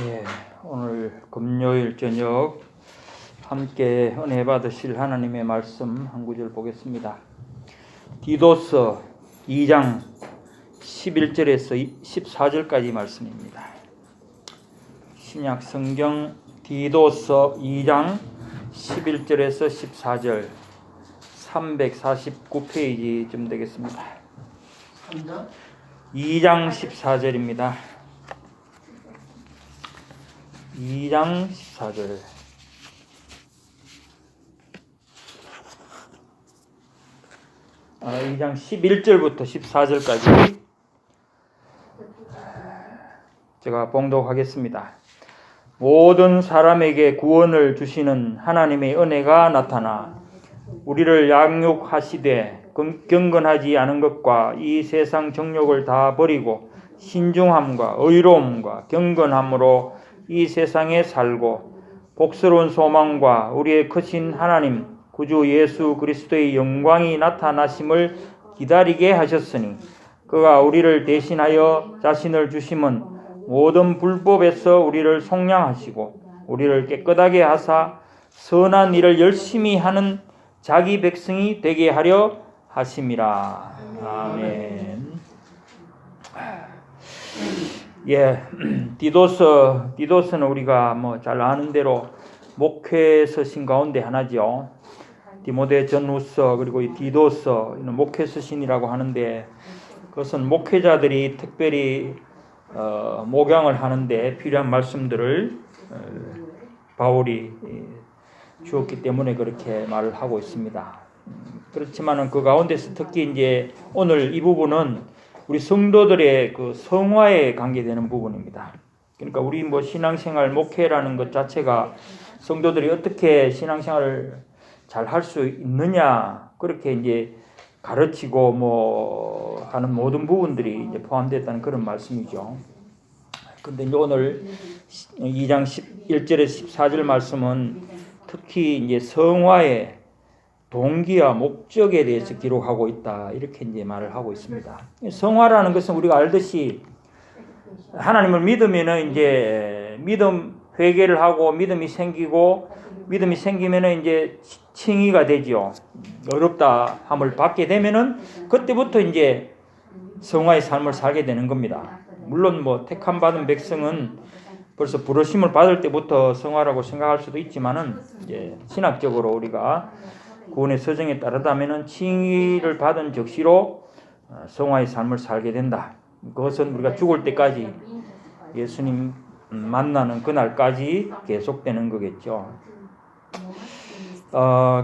예, 오늘 금요일 저녁 함께 은혜 받으실 하나님의 말씀 한 구절 보겠습니다. 디도서 2장 11절에서 14절까지 말씀입니다. 신약 성경 디도서 2장 11절에서 14절 349페이지쯤 되겠습니다. 2장 14절입니다. 2장 14절. 2장 11절부터 14절까지 제가 봉독하겠습니다. 모든 사람에게 구원을 주시는 하나님의 은혜가 나타나 우리를 양육하시되 경건하지 않은 것과 이 세상 정욕을 다 버리고 신중함과 의로움과 경건함으로 이 세상에 살고 복스러운 소망과 우리의 크신 하나님 구주 예수 그리스도의 영광이 나타나심을 기다리게 하셨으니 그가 우리를 대신하여 자신을 주심은 모든 불법에서 우리를 속량하시고 우리를 깨끗하게 하사 선한 일을 열심히 하는 자기 백성이 되게 하려 하심이라. 아멘. 예, 디도서는 우리가 잘 아는 대로 목회 서신 가운데 하나죠. 디모데 전후서 그리고 이 디도서 이는 목회 서신이라고 하는데 그것은 목회자들이 특별히 목양을 하는데 필요한 말씀들을 바울이 주었기 때문에 그렇게 말을 하고 있습니다. 그렇지만은 그 가운데서 특히 이제 오늘 이 부분은 우리 성도들의 그 성화에 관계되는 부분입니다. 그러니까 우리 신앙생활 목회라는 것 자체가 성도들이 어떻게 신앙생활을 잘 할 수 있느냐 그렇게 이제 가르치고 하는 모든 부분들이 이제 포함됐다는 그런 말씀이죠. 근데 이제 오늘 2장 11절에서 14절 말씀은 특히 이제 성화의 동기와 목적에 대해서 기록하고 있다. 이렇게 이제 말을 하고 있습니다. 성화라는 것은 우리가 알듯이 하나님을 믿으면은 이제 믿음 회개를 하고 믿음이 생기면은 이제 칭의가 되지요. 어렵다 함을 받게 되면은 그때부터 이제 성화의 삶을 살게 되는 겁니다. 물론 택함 받은 백성은 벌써 부르심을 받을 때부터 성화라고 생각할 수도 있지만은 이제 신학적으로 우리가 구원의 서정에 따르다면은 칭의를 받은 적시로 성화의 삶을 살게 된다. 그것은 우리가 죽을 때까지 예수님 만나는 그날까지 계속되는 거겠죠.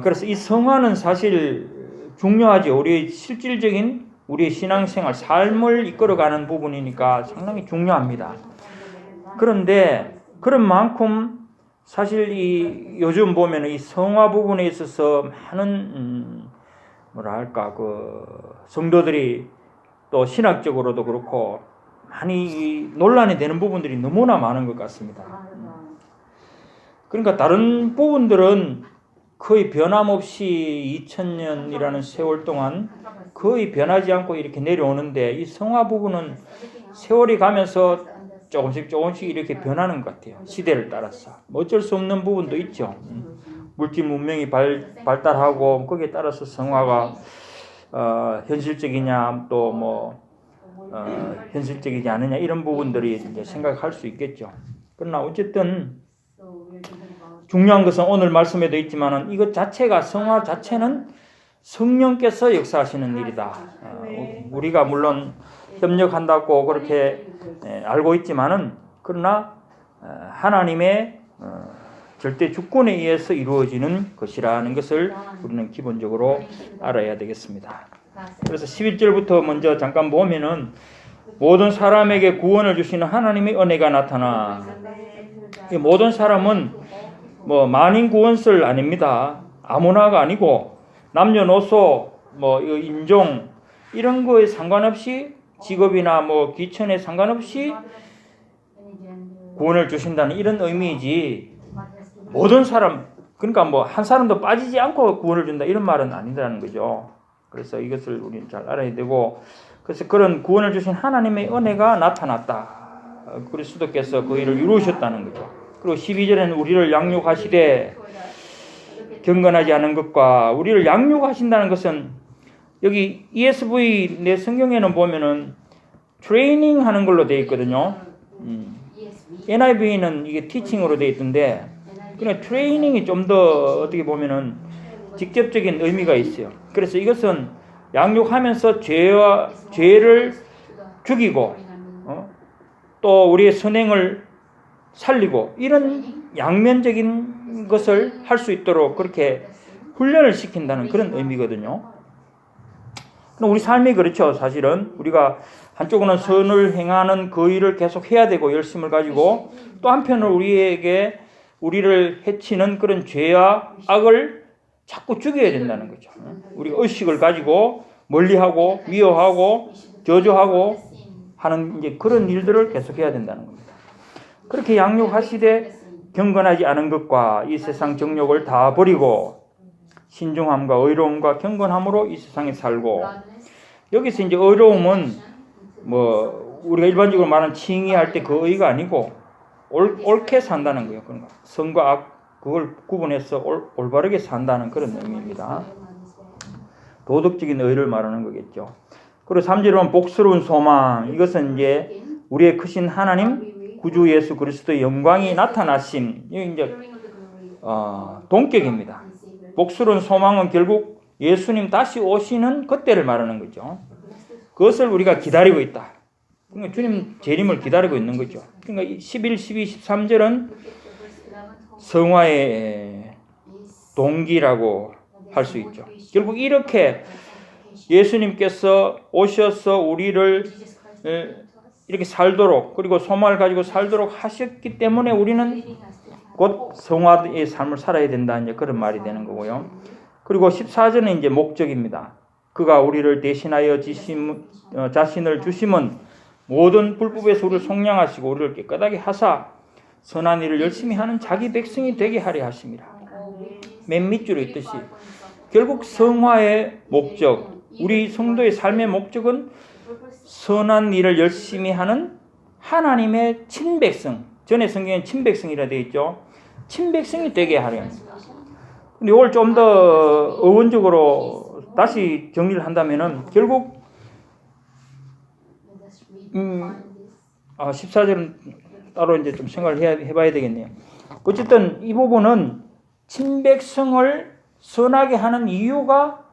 그래서 이 성화는 사실 중요하죠. 우리의 실질적인 우리의 신앙생활, 삶을 이끌어가는 부분이니까 상당히 중요합니다. 그런데 그런 만큼 사실 이 요즘 보면 이 성화 부분에 있어서 많은 성도들이 또 신학적으로도 그렇고 많이 논란이 되는 부분들이 너무나 많은 것 같습니다. 그러니까 다른 부분들은 거의 변함없이 2000년이라는 세월 동안 거의 변하지 않고 이렇게 내려오는데 이 성화 부분은 세월이 가면서 조금씩 이렇게 변하는 것 같아요. 시대를 따라서. 어쩔 수 없는 부분도 있죠. 물질 문명이 발달하고 거기에 따라서 성화가 현실적이냐 또 현실적이지 않느냐 이런 부분들이 이제 생각할 수 있겠죠. 그러나 어쨌든 중요한 것은 오늘 말씀에도 있지만은 이것 자체가 성화 자체는 성령께서 역사하시는 일이다. 우리가 물론 협력한다고 그렇게 알고 있지만은 그러나 하나님의 절대 주권에 의해서 이루어지는 것이라는 것을 우리는 기본적으로 알아야 되겠습니다. 그래서 11절부터 먼저 잠깐 보면은 모든 사람에게 구원을 주시는 하나님의 은혜가 나타나. 이 모든 사람은 만인 구원설 아닙니다. 아무나가 아니고 남녀노소 인종 이런 거에 상관없이 직업이나 귀천에 상관없이 구원을 주신다는 이런 의미이지 모든 사람 그러니까 한 사람도 빠지지 않고 구원을 준다 이런 말은 아니라는 거죠. 그래서 이것을 우리는 잘 알아야 되고 그래서 그런 구원을 주신 하나님의 은혜가 나타났다. 그리스도께서 그 일을 이루셨다는 거죠. 그리고 12절에는 우리를 양육하시되 경건하지 않은 것과 우리를 양육하신다는 것은 여기 ESV 내 성경에는 보면은 트레이닝 하는 걸로 되어 있거든요. NIV는 이게 티칭으로 되어 있던데 그냥 트레이닝이 좀 더 어떻게 보면은 직접적인 의미가 있어요. 그래서 이것은 양육하면서 죄를 죽이고 또 우리의 선행을 살리고 이런 양면적인 것을 할 수 있도록 그렇게 훈련을 시킨다는 그런 의미거든요. 우리 삶이 그렇죠. 사실은 우리가 한쪽으로는 선을 행하는 그 일을 계속 해야 되고 열심을 가지고 또 한편으로 우리를 해치는 그런 죄와 악을 자꾸 죽여야 된다는 거죠. 우리가 의식을 가지고 멀리하고 미워하고 저주하고 하는 이제 그런 일들을 계속 해야 된다는 겁니다. 그렇게 양육하시되 경건하지 않은 것과 이 세상 정욕을 다 버리고 신중함과 의로움과 경건함으로 이 세상에 살고 여기서 이제 의로움은 뭐 우리가 일반적으로 말하는 칭의할 때 그 의가 아니고 옳게 산다는 거예요. 그러니까 선과 악 그걸 구분해서 올바르게 산다는 그런 의미입니다. 도덕적인 의를 말하는 거겠죠. 그리고 3절에 보면 복스러운 소망 이것은 이제 우리의 크신 하나님 구주 예수 그리스도의 영광이 나타나심 이게 이제 동격입니다. 복스러운 소망은 결국 예수님 다시 오시는 그때를 말하는 거죠. 그것을 우리가 기다리고 있다. 그러니까 주님 재림을 기다리고 있는 거죠. 그러니까 11, 12, 13절은 성화의 동기라고 할 수 있죠. 결국 이렇게 예수님께서 오셔서 우리를 이렇게 살도록 그리고 소망을 가지고 살도록 하셨기 때문에 우리는 곧 성화의 삶을 살아야 된다. 이제 그런 말이 되는 거고요. 그리고 14절은 이제 목적입니다. 그가 우리를 대신하여 자신을 주심은 모든 불법에서 우리를 속량하시고 우리를 깨끗하게 하사 선한 일을 열심히 하는 자기 백성이 되게 하려 하심이라. 맨 밑줄에 있듯이 결국 성화의 목적, 우리 성도의 삶의 목적은 선한 일을 열심히 하는 하나님의 친백성. 전에 성경에 친백성이라 되어 있죠. 친백성이 되게 하려 합니다. 근데 이걸 좀 더 어원적으로 다시 정리를 한다면은 결국 14절은 따로 이제 좀 생각을 해봐야 되겠네요. 어쨌든 이 부분은 친백성을 선하게 하는 이유가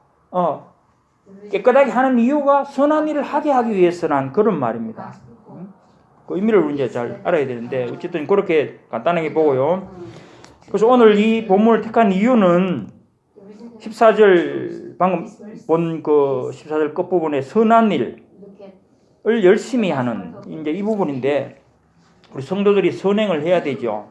깨끗하게 하는 이유가 선한 일을 하게 하기 위해서란 그런 말입니다. 그 의미를 이제 잘 알아야 되는데 어쨌든 그렇게 간단하게 보고요. 그래서 오늘 이 본문을 택한 이유는 14절 방금 본 그 14절 끝부분에 선한 일을 열심히 하는 이제 이 부분인데 우리 성도들이 선행을 해야 되죠.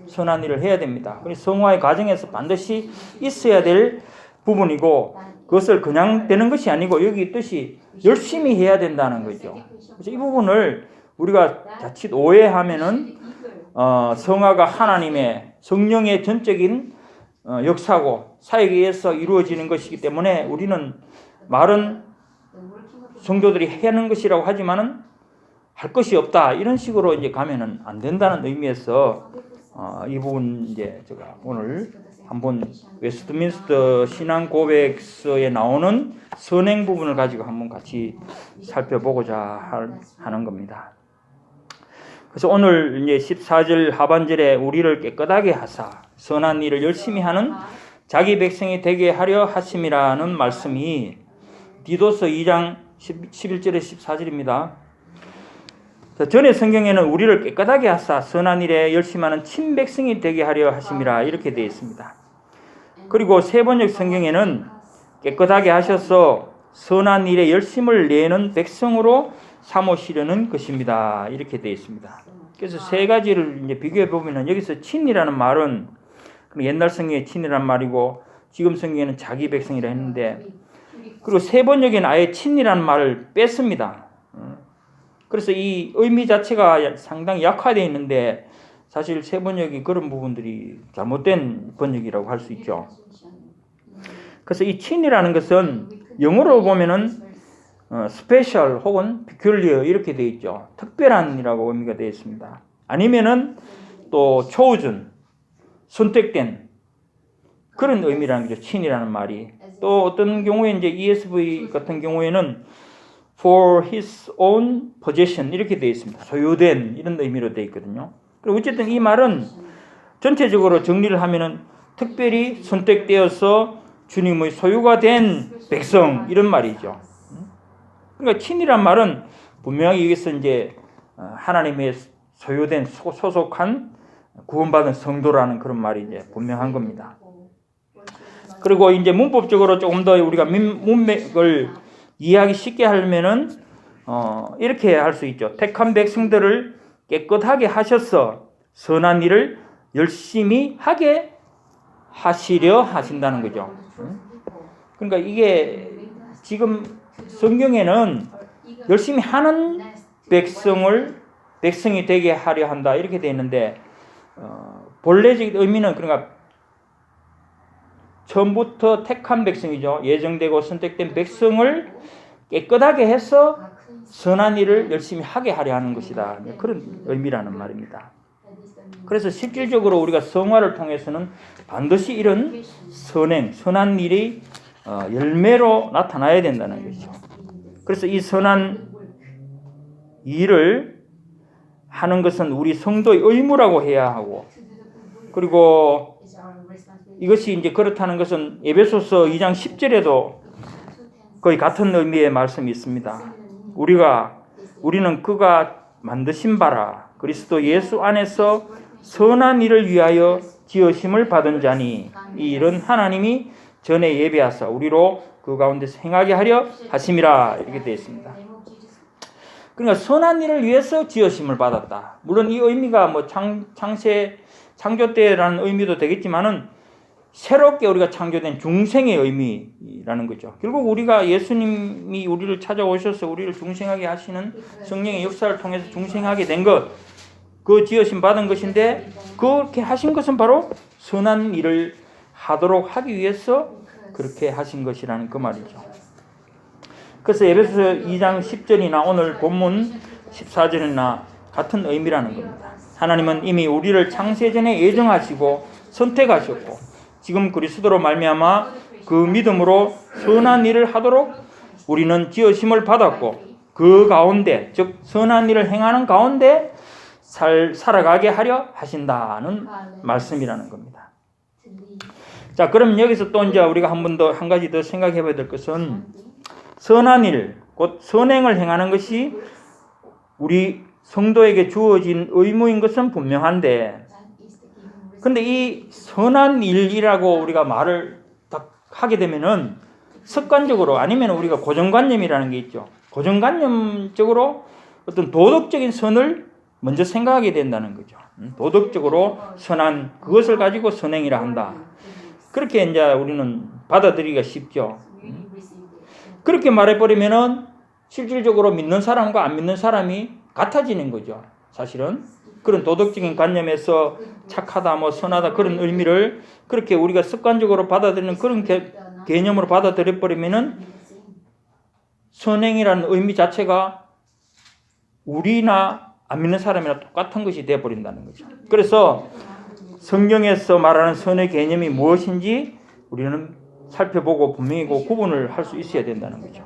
선한 일을 해야 됩니다. 그래서 성화의 과정에서 반드시 있어야 될 부분이고 그것을 그냥 되는 것이 아니고 여기 있듯이 열심히 해야 된다는 거죠. 그래서 이 부분을 우리가 자칫 오해하면은 성화가 하나님의 성령의 전적인 역사고 사역에 의해서 이루어지는 것이기 때문에 우리는 말은 성도들이 하는 것이라고 하지만은 할 것이 없다 이런 식으로 이제 가면은 안 된다는 의미에서 이 부분 이제 제가 오늘 한번 웨스트민스터 신앙 고백서에 나오는 선행 부분을 가지고 한번 같이 살펴보고자 하는 겁니다. 그래서 오늘 이제 14절 하반절에 우리를 깨끗하게 하사 선한 일을 열심히 하는 자기 백성이 되게 하려 하심이라는 말씀이 디도서 2장 11절에 14절입니다. 전에 성경에는 우리를 깨끗하게 하사 선한 일에 열심히 하는 친백성이 되게 하려 하심이라 이렇게 되어 있습니다. 그리고 세번역 성경에는 깨끗하게 하셔서 선한 일에 열심을 내는 백성으로 삼으시려는 것입니다. 이렇게 되어 있습니다. 그래서 세 가지를 이제 비교해 보면은 여기서 친이라는 말은 옛날 성경에 친이라는 말이고 지금 성경에는 자기 백성이라 했는데 그리고 세번역에는 아예 친이라는 말을 뺐습니다. 그래서 이 의미 자체가 상당히 약화되어 있는데 사실 세번역이 그런 부분들이 잘못된 번역이라고 할 수 있죠. 그래서 이 친이라는 것은 영어로 보면은 스페셜 혹은 peculiar 이렇게 되어 있죠. 특별한이라고 의미가 되어 있습니다. 아니면은 또 chosen, 선택된 그런 의미라는 거죠. 친이라는 말이. 또 어떤 경우에 이제 ESV 같은 경우에는 for his own possession 이렇게 되어 있습니다. 소유된 이런 의미로 되어 있거든요. 그리고 어쨌든 이 말은 전체적으로 정리를 하면은 특별히 선택되어서 주님의 소유가 된 백성 이런 말이죠. 그러니까 친이란 말은 분명히 여기서 이제 하나님의 소유된 소속한 구원받은 성도라는 그런 말이 이제 분명한 겁니다. 그리고 이제 문법적으로 조금 더 우리가 문맥을 이해하기 쉽게 하려면은 이렇게 할 수 있죠. 택한 백성들을 깨끗하게 하셔서 선한 일을 열심히 하게 하시려 하신다는 거죠. 그러니까 이게 지금 성경에는 열심히 하는 백성이 되게 하려 한다 이렇게 되어 있는데 본래적 의미는 그러니까 처음부터 택한 백성이죠. 예정되고 선택된 백성을 깨끗하게 해서 선한 일을 열심히 하게 하려 하는 것이다. 그런 의미라는 말입니다. 그래서 실질적으로 우리가 성화를 통해서는 반드시 이런 선한 일이 열매로 나타나야 된다는 것이죠. 그래서 이 선한 일을 하는 것은 우리 성도의 의무라고 해야 하고, 그리고 이것이 이제 그렇다는 것은 에베소서 2장 10절에도 거의 같은 의미의 말씀이 있습니다. 우리는 그가 만드신 바라 그리스도 예수 안에서 선한 일을 위하여 지으심을 받은 자니 이 일은 하나님이 전에 예비하사 우리로 그 가운데서 행하게 하려 하심이라 이렇게 되어 있습니다. 그러니까 선한 일을 위해서 지으심을 받았다. 물론 이 의미가 뭐 창조 때라는 의미도 되겠지만은 새롭게 우리가 창조된 중생의 의미라는 거죠. 결국 우리가 예수님이 우리를 찾아오셔서 우리를 중생하게 하시는 성령의 역사를 통해서 중생하게 된 것, 그 지으심 받은 것인데 그렇게 하신 것은 바로 선한 일을 하도록 하기 위해서 그렇게 하신 것이라는 그 말이죠. 그래서 에베소서 2장 10절이나 오늘 본문 14절이나 같은 의미라는 겁니다. 하나님은 이미 우리를 창세전에 예정하시고 선택하셨고 지금 그리스도로 말미암아 그 믿음으로 선한 일을 하도록 우리는 지으심을 받았고 그 가운데 즉 선한 일을 행하는 가운데 살아가게 하려 하신다는 말씀이라는 겁니다. 자, 그럼 여기서 또 이제 우리가 한 가지 더 생각해 봐야 될 것은 선한 일, 곧 선행을 행하는 것이 우리 성도에게 주어진 의무인 것은 분명한데 근데 이 선한 일이라고 우리가 말을 딱 하게 되면은 습관적으로 아니면 우리가 고정관념이라는 게 있죠. 고정관념적으로 어떤 도덕적인 선을 먼저 생각하게 된다는 거죠. 도덕적으로 선한 그것을 가지고 선행이라 한다. 그렇게 이제 우리는 받아들이기가 쉽죠. 그렇게 말해버리면은 실질적으로 믿는 사람과 안 믿는 사람이 같아지는 거죠. 사실은 그런 도덕적인 관념에서 착하다, 뭐 선하다 그런 의미를 그렇게 우리가 습관적으로 받아들이는 그런 개념으로 받아들여 버리면은 선행이라는 의미 자체가 우리나 안 믿는 사람이나 똑같은 것이 되어 버린다는 거죠. 그래서 성경에서 말하는 선의 개념이 무엇인지 우리는 살펴보고 분명히 구분을 할 수 있어야 된다는 거죠.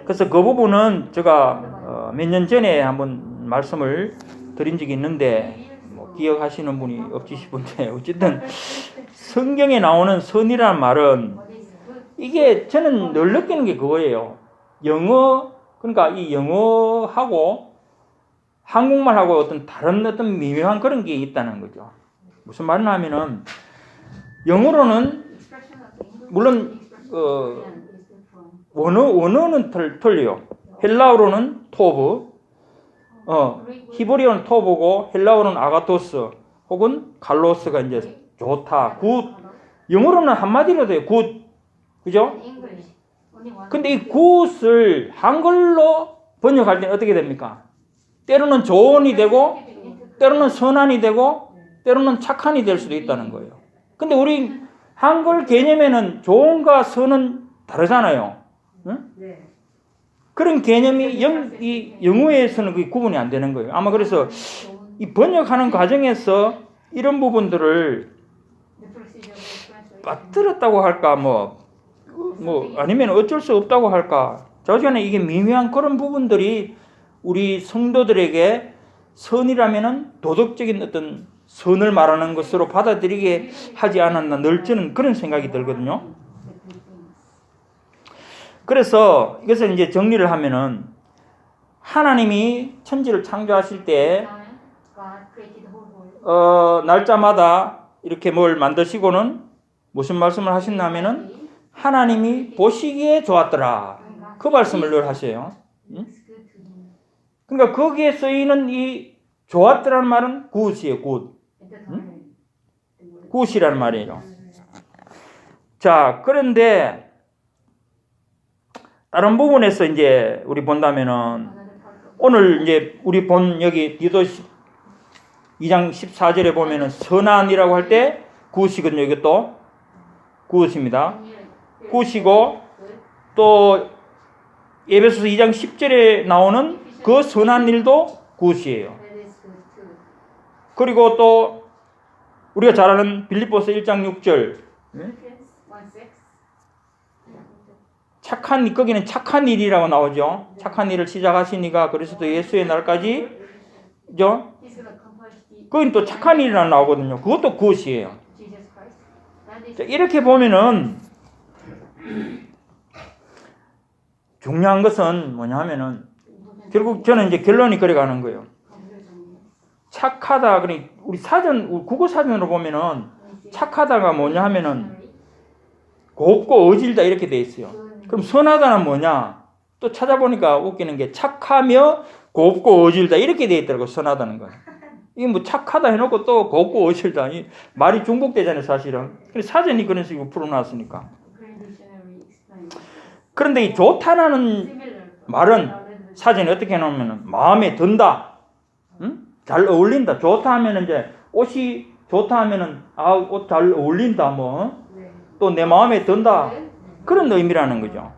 그래서 그 부분은 제가 몇 년 전에 한번 말씀을 드린 적이 있는데 뭐 기억하시는 분이 없지 싶은데 어쨌든 성경에 나오는 선이라는 말은 이게 저는 늘 느끼는 게 그거예요. 그러니까 이 영어하고 한국말하고 어떤 다른 어떤 미묘한 그런 게 있다는 거죠. 무슨 말이냐 하면은 영어로는 물론 원어는 틀려요. 헬라어로는 토브, 히브리어는 토브고 헬라어는 아가토스 혹은 갈로스가 이제 좋다, 굿. 영어로는 한마디로 돼요. 굿. 그죠? 근데 이 굿을 한글로 번역할 때는 어떻게 됩니까? 때로는 좋은이 되고 때로는 선한이 되고 때로는 착한이 될 수도 있다는 거예요. 근데 우리 한글 개념에는 좋은과 선은 다르잖아요. 응? 그런 개념이 이 영어에서는 그게 구분이 안 되는 거예요. 아마 그래서 이 번역하는 과정에서 이런 부분들을 빠뜨렸다고 할까, 뭐 아니면 어쩔 수 없다고 할까. 자주간에 이게 미묘한 그런 부분들이 우리 성도들에게 선이라면은 도덕적인 어떤 선을 말하는 것으로 받아들이게 하지 않았나 늘 저는 그런 생각이 들거든요. 그래서 이것을 이제 정리를 하면은 하나님이 천지를 창조하실 때 날짜마다 이렇게 뭘 만드시고는 무슨 말씀을 하셨냐면은 하나님이 보시기에 좋았더라. 그 말씀을 늘 하세요. 그러니까 거기에 쓰이는 이 좋았더라는 말은 굿이에요. 굿. 굿이라는 말이에요. 자, 그런데 다른 부분에서 이제 우리 본다면은 오늘 이제 우리 본 여기 디도 2장 14절에 보면은 선한이라고 할 때 굿이거든요. 이것도 굿입니다. 굿이고 또 에베소서 2장 10절에 나오는 그 선한 일도 굿이에요. 그리고 또 우리가 잘 아는 빌립보서 1장 6절 착한 거기는 착한 일이라고 나오죠. 착한 일을 시작하시니까 그리스도 예수의 날까지 죠. 거긴 또 착한 일이라고 나오거든요. 그것도 굿이에요. 자, 이렇게 보면은 중요한 것은 뭐냐 하면은 결국 저는 이제 결론이 그래 가는 거예요. 착하다. 그러니 우리 사전, 국어 사전으로 보면은 착하다가 뭐냐 하면은 곱고 어질다 이렇게 돼 있어요. 그럼 선하다는 뭐냐? 또 찾아보니까 웃기는 게 착하며 곱고 어질다 이렇게 돼 있더라고. 선하다는 거. 이게 뭐 착하다 해놓고 또 곱고 어질다. 이 말이 중복되잖아요, 사실은. 사전이 그런 식으로 풀어놨으니까. 그런데 이 좋다라는 말은 사전에 어떻게 해놓으면 마음에 든다. 응? 잘 어울린다. 좋다 하면은 이제 옷이 좋다 하면은 옷 잘 어울린다. 뭐 또 내 마음에 든다. 그런 의미라는 거죠.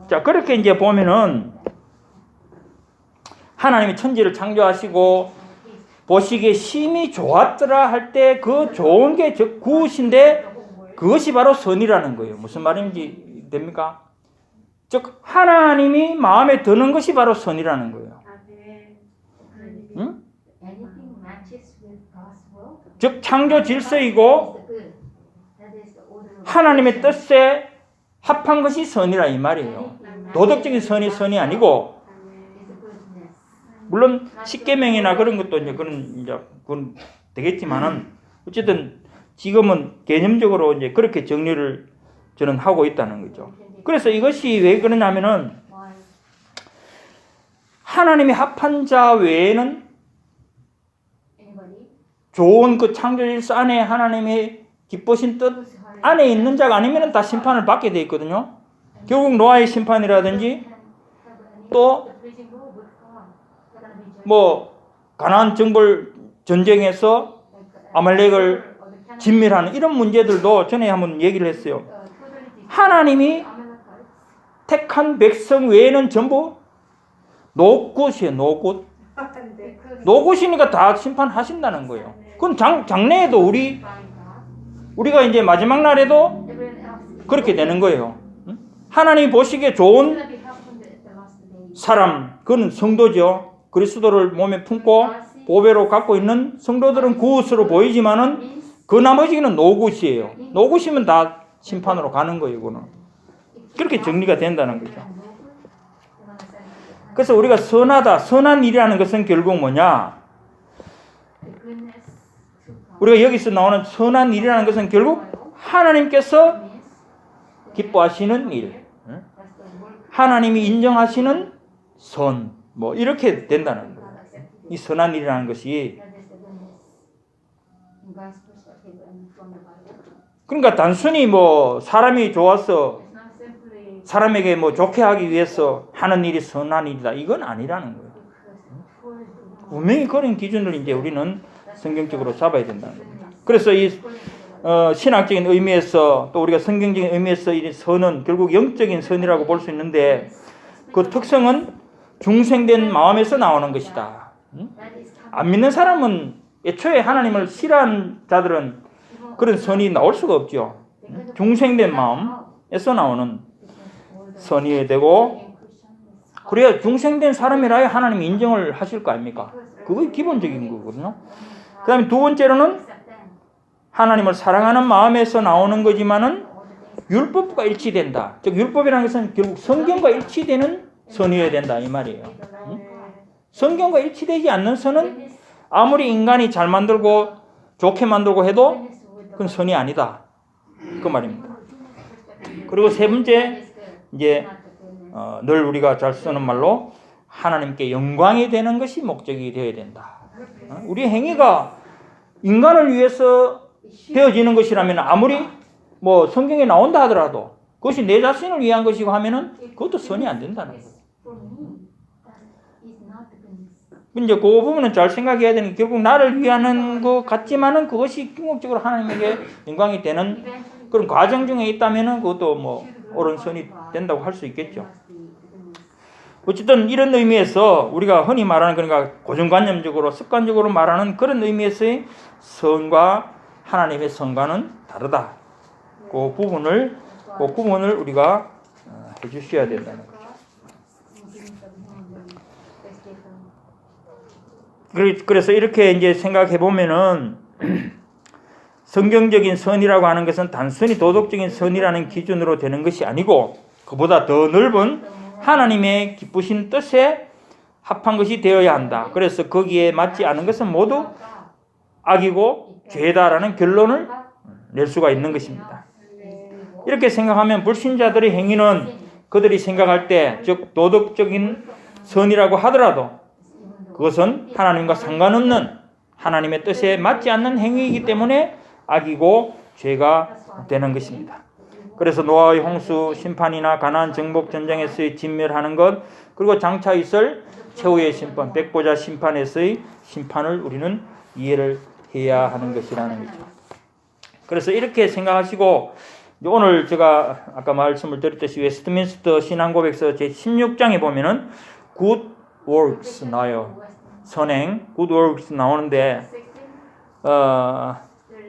자, 그렇게 이제 보면은 하나님이 천지를 창조하시고 보시기에 심히 좋았더라 할 때 그 좋은 게 즉 굿인데 그것이 바로 선이라는 거예요. 무슨 말인지 됩니까? 즉 하나님이 마음에 드는 것이 바로 선이라는 거예요. 응? 즉 창조 질서이고 하나님의 뜻에 합한 것이 선이라 이 말이에요. 도덕적인 선이 아니고 물론 십계명이나 그런 것도 이제 그건 되겠지만은 어쨌든 지금은 개념적으로 이제 그렇게 정리를 저는 하고 있다는 거죠. 그래서 이것이 왜 그러냐면은 하나님이 합한 자 외에는 좋은 그 창조 질서 안에 하나님의 기쁘신 뜻 안에 있는 자가 아니면 다 심판을 받게 돼 있거든요. 결국 노아의 심판이라든지 또 뭐 가나안 정벌 전쟁에서 아말렉을 진멸하는 이런 문제들도 전에 한번 얘기를 했어요. 하나님이 택한 백성 외에는 전부 노굿이에요. 노굿이니까 다 심판하신다는 거예요. 그건 장래에도 우리가 이제 마지막 날에도 그렇게 되는 거예요. 하나님이 보시기에 좋은 사람, 그건 성도죠. 그리스도를 몸에 품고 보배로 갖고 있는 성도들은 굿으로 보이지만은 그 나머지는 노굿이에요. 노굿이면 다 심판으로 가는 거예요. 이거는 그렇게 정리가 된다는 거죠. 그래서 우리가 선한 일이라는 것은 결국 뭐냐? 우리가 여기서 나오는 선한 일이라는 것은 결국 하나님께서 기뻐하시는 일, 하나님이 인정하시는 선, 뭐 이렇게 된다는 거예요. 이 선한 일이라는 것이 그러니까 단순히 뭐 사람이 좋아서 사람에게 뭐 좋게 하기 위해서 하는 일이 선한 일이다 이건 아니라는 거예요. 분명히 그런 기준을 이제 우리는 성경적으로 잡아야 된다는 겁니다. 그래서 이 신학적인 의미에서 또 우리가 성경적인 의미에서 이 선은 결국 영적인 선이라고 볼 수 있는데 그 특성은 중생된 마음에서 나오는 것이다. 안 믿는 사람은 애초에 하나님을 싫어하는 자들은 그런 선이 나올 수가 없죠. 중생된 마음에서 나오는 선이 되고 그래야 중생된 사람이라야 하나님이 인정을 하실 거 아닙니까? 그게 기본적인 거거든요. 그 다음에 두 번째로는 하나님을 사랑하는 마음에서 나오는 거지만은 율법과 일치된다. 즉 율법이라는 것은 결국 성경과 일치되는 선이어야 된다 이 말이에요. 성경과 일치되지 않는 선은 아무리 인간이 잘 만들고 좋게 만들고 해도 그건 선이 아니다. 그 말입니다. 그리고 세 번째 이제 늘 우리가 잘 쓰는 말로 하나님께 영광이 되는 것이 목적이 되어야 된다. 우리의 행위가 인간을 위해서 되어지는 것이라면 아무리 뭐 성경에 나온다 하더라도 그것이 내 자신을 위한 것이고 하면은 그것도 선이 안 된다는 거예요. 이제 그 부분은 잘 생각해야 되는 게 결국 나를 위하는 것 같지만은 그것이 궁극적으로 하나님에게 영광이 되는 그런 과정 중에 있다면은 그것도 뭐 옳은 선이 된다고 할 수 있겠죠. 어쨌든 이런 의미에서 우리가 흔히 말하는 그러니까 고정관념적으로 습관적으로 말하는 그런 의미에서의 선과 하나님의 선과는 다르다. 그 부분을 우리가 해주셔야 된다는 거죠. 그래서 이렇게 이제 생각해 보면은 성경적인 선이라고 하는 것은 단순히 도덕적인 선이라는 기준으로 되는 것이 아니고 그보다 더 넓은 하나님의 기쁘신 뜻에 합한 것이 되어야 한다. 그래서 거기에 맞지 않은 것은 모두 악이고 죄다라는 결론을 낼 수가 있는 것입니다. 이렇게 생각하면 불신자들의 행위는 그들이 생각할 때, 즉 도덕적인 선이라고 하더라도 그것은 하나님과 상관없는 하나님의 뜻에 맞지 않는 행위이기 때문에 악이고 죄가 되는 것입니다. 그래서 노아의 홍수 심판이나 가나안 정복 전쟁에서의 진멸하는 것, 그리고 장차 있을 최후의 심판, 백보자 심판에서의 심판을 우리는 이해를 해야 하는 것이라는 거죠. 그래서 이렇게 생각하시고 오늘 제가 아까 말씀을 드렸듯이 웨스트민스터 신앙고백서 제16장에 보면은 good works 나와요. 선행, good works 나오는데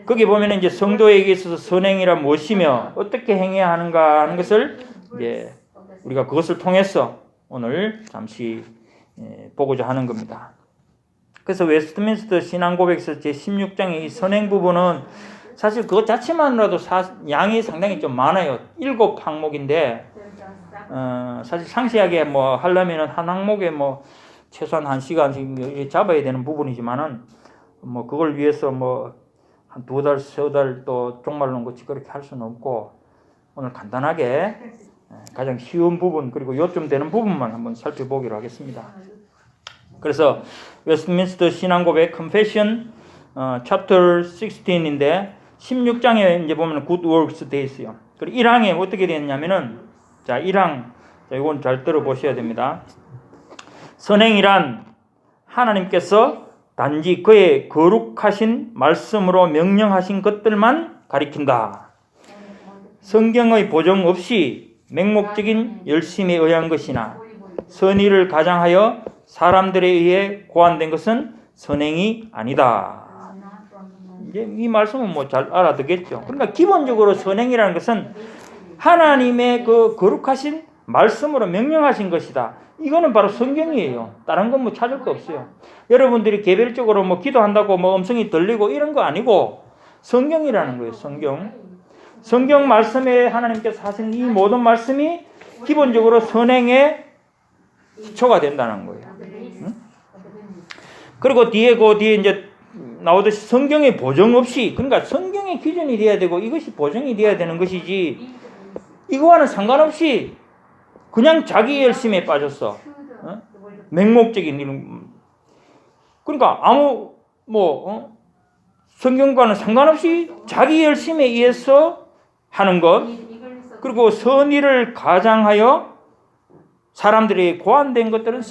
거기 보면 이제 성도에게 있어서 선행이란 무엇이며 어떻게 행해야 하는가 하는 것을 이제 우리가 그것을 통해서 오늘 잠시 보고자 하는 겁니다. 그래서 웨스트민스터 신앙고백서 제16장의 이 선행 부분은 사실 그것 자체만으로도 양이 상당히 좀 많아요. 7항목인데 사실 상세하게 뭐 하려면은 한 항목에 뭐 최소한 1시간씩 잡아야 되는 부분이지만은 뭐 그걸 위해서 뭐 한 2달, 3달 또 종말론 같이 그렇게 할 수는 없고 오늘 간단하게 가장 쉬운 부분 그리고 요점 되는 부분만 한번 살펴보기로 하겠습니다. 그래서 웨스트민스터 신앙고백 Confession Chapter 16인데 16장에 이제 보면 Good Works 돼 있어요. 그리고 1항에 어떻게 되었냐면은 자 1항 자 이건 잘 들어보셔야 됩니다. 선행이란 하나님께서 단지 그의 거룩하신 말씀으로 명령하신 것들만 가리킨다. 성경의 보정 없이 맹목적인 열심에 의한 것이나 선의를 가장하여 사람들에 의해 고안된 것은 선행이 아니다. 이제 이 말씀은 뭐 잘 알아듣겠죠. 그러니까 기본적으로 선행이라는 것은 하나님의 그 거룩하신 말씀으로 명령하신 것이다. 이거는 바로 성경이에요. 다른 건 뭐 찾을 거 없어요. 여러분들이 개별적으로 뭐 기도한다고 뭐 음성이 들리고 이런 거 아니고 성경이라는 거예요. 성경 말씀에 하나님께서 하신 이 모든 말씀이 기본적으로 선행의 기초가 된다는 거예요. 응? 그리고 뒤에 이제 나오듯이 성경의 보정 없이 그러니까 성경의 기준이 돼야 되고 이것이 보정이 돼야 되는 것이지 이거와는 상관없이 그냥 자기 열심에 빠졌어. 맹목적인 이런 그러니까 아무 성경과는 상관없이 자기 열심에 의해서 하는 것 그리고 선의를 가장하여 사람들이 고안된 것들은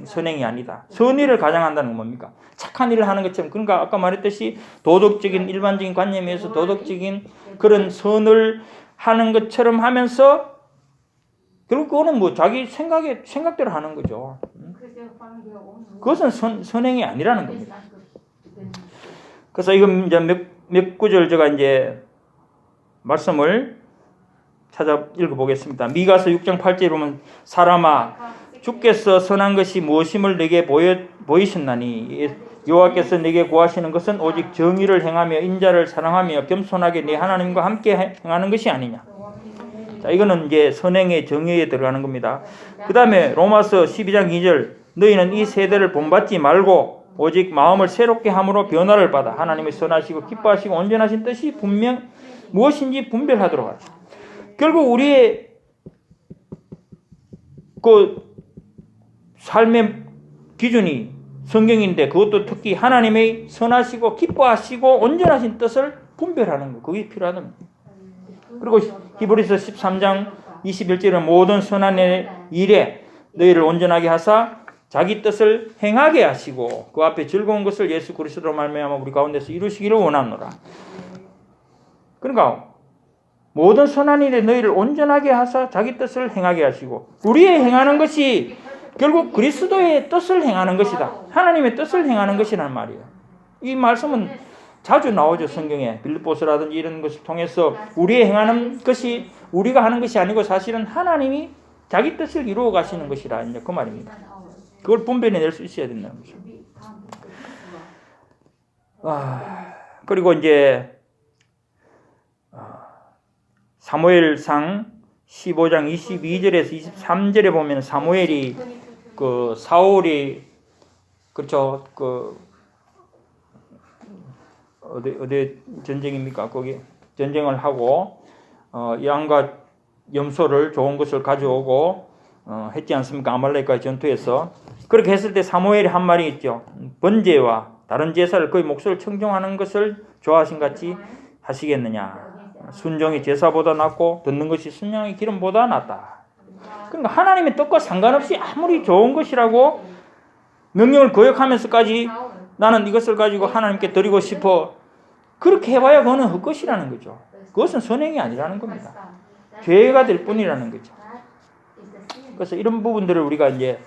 선행이 아니다. 선의를 가장한다는 건 뭡니까? 착한 일을 하는 것처럼. 그러니까 아까 말했듯이 도덕적인 일반적인 관념에서 도덕적인 그런 선을 하는 것처럼 하면서 결국 그거는 뭐 자기 생각대로 하는 거죠. 그것은 선행이 아니라는 겁니다. 그래서 이건 이제 몇 구절 제가 이제 말씀을 찾아 읽어보겠습니다. 미가서 6장 8절에 보면 사람아 주께서 선한 것이 무엇임을 내게 보이셨나니 여호와께서 내게 구하시는 것은 오직 정의를 행하며 인자를 사랑하며 겸손하게 네 하나님과 함께 행하는 것이 아니냐. 자, 이거는 이제 선행의 정의에 들어가는 겁니다. 그 다음에 로마서 12장 2절 너희는 이 세대를 본받지 말고 오직 마음을 새롭게 함으로 변화를 받아 하나님의 선하시고 기뻐하시고 온전하신 뜻이 분명 무엇인지 분별하도록 하죠. 결국 우리의 그 삶의 기준이 성경인데 그것도 특히 하나님의 선하시고 기뻐하시고 온전하신 뜻을 분별하는 거 그게 필요하다. 그리고 히브리서 13장 21절은 모든 선한 일에 너희를 온전하게 하사 자기 뜻을 행하게 하시고 그 앞에 즐거운 것을 예수 그리스도로 말미암아 우리 가운데서 이루시기를 원하노라. 그러니까 모든 선한 일에 너희를 온전하게 하사 자기 뜻을 행하게 하시고 우리의 행하는 것이 결국 그리스도의 뜻을 행하는 것이다. 하나님의 뜻을 행하는 것이란 말이에요. 이 말씀은 자주 나오죠. 성경에 빌립보서라든지 이런 것을 통해서 우리의 행하는 것이 우리가 하는 것이 아니고 사실은 하나님이 자기 뜻을 이루어 가시는 것이라 이제 그 말입니다. 그걸 분별해낼 수 있어야 된다는 거죠. 그리고 이제 사무엘상 15장 22절에서 23절에 보면 사무엘이 그 사울이 그렇죠. 그 어디 전쟁입니까? 거기 전쟁을 하고 양과 염소를 좋은 것을 가져오고 했지 않습니까? 아말렉과의 전투에서 그렇게 했을 때 사무엘이 한 말이 있죠. 번제와 다른 제사를 그의 몫을 청종하는 것을 좋아하신 같이 하시겠느냐. 순종이 제사보다 낫고 듣는 것이 순양의 기름보다 낫다. 그러니까 하나님의 뜻과 상관없이 아무리 좋은 것이라고 명령을 거역하면서까지 나는 이것을 가지고 하나님께 드리고 싶어 그렇게 해봐야 그거는 헛것이라는 거죠. 그것은 선행이 아니라는 겁니다. 죄가 될 뿐이라는 거죠. 그래서 이런 부분들을 우리가 이제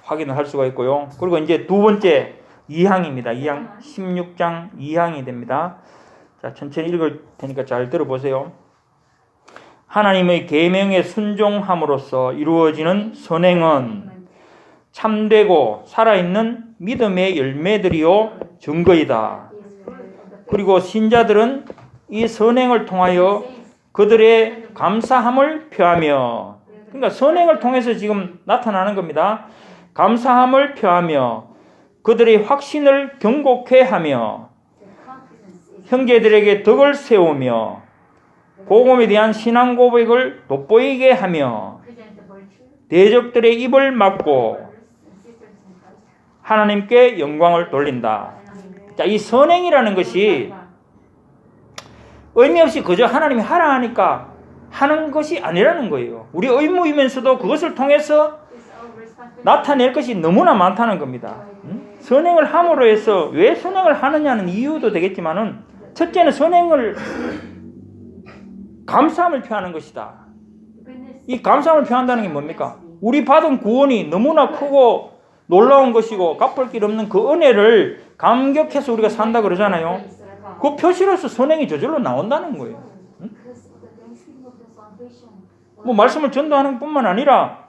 확인을 할 수가 있고요. 그리고 이제 두 번째 2항입니다. 2항 16장 2항이 됩니다. 자, 천천히 읽을 테니까 잘 들어보세요. 하나님의 계명에 순종함으로써 이루어지는 선행은 참되고 살아있는 믿음의 열매들이요 증거이다. 그리고 신자들은 이 선행을 통하여 그들의 감사함을 표하며 그러니까 선행을 통해서 지금 나타나는 겁니다. 감사함을 표하며 그들의 확신을 견고케 하며 형제들에게 덕을 세우며 복음에 대한 신앙 고백을 돋보이게 하며 대적들의 입을 막고 하나님께 영광을 돌린다. 자, 이 선행이라는 것이 의미 없이 그저 하나님이 하라 하니까 하는 것이 아니라는 거예요. 우리 의무이면서도 그것을 통해서 나타낼 것이 너무나 많다는 겁니다. 선행을 함으로 해서 왜 선행을 하느냐는 이유도 되겠지만은 첫째는 선행을 감사함을 표하는 것이다. 이 감사함을 표한다는 게 뭡니까? 우리 받은 구원이 너무나 크고 놀라운 것이고 갚을 길 없는 그 은혜를 감격해서 우리가 산다 그러잖아요. 그 표시로서 선행이 저절로 나온다는 거예요. 뭐 말씀을 전도하는 뿐만 아니라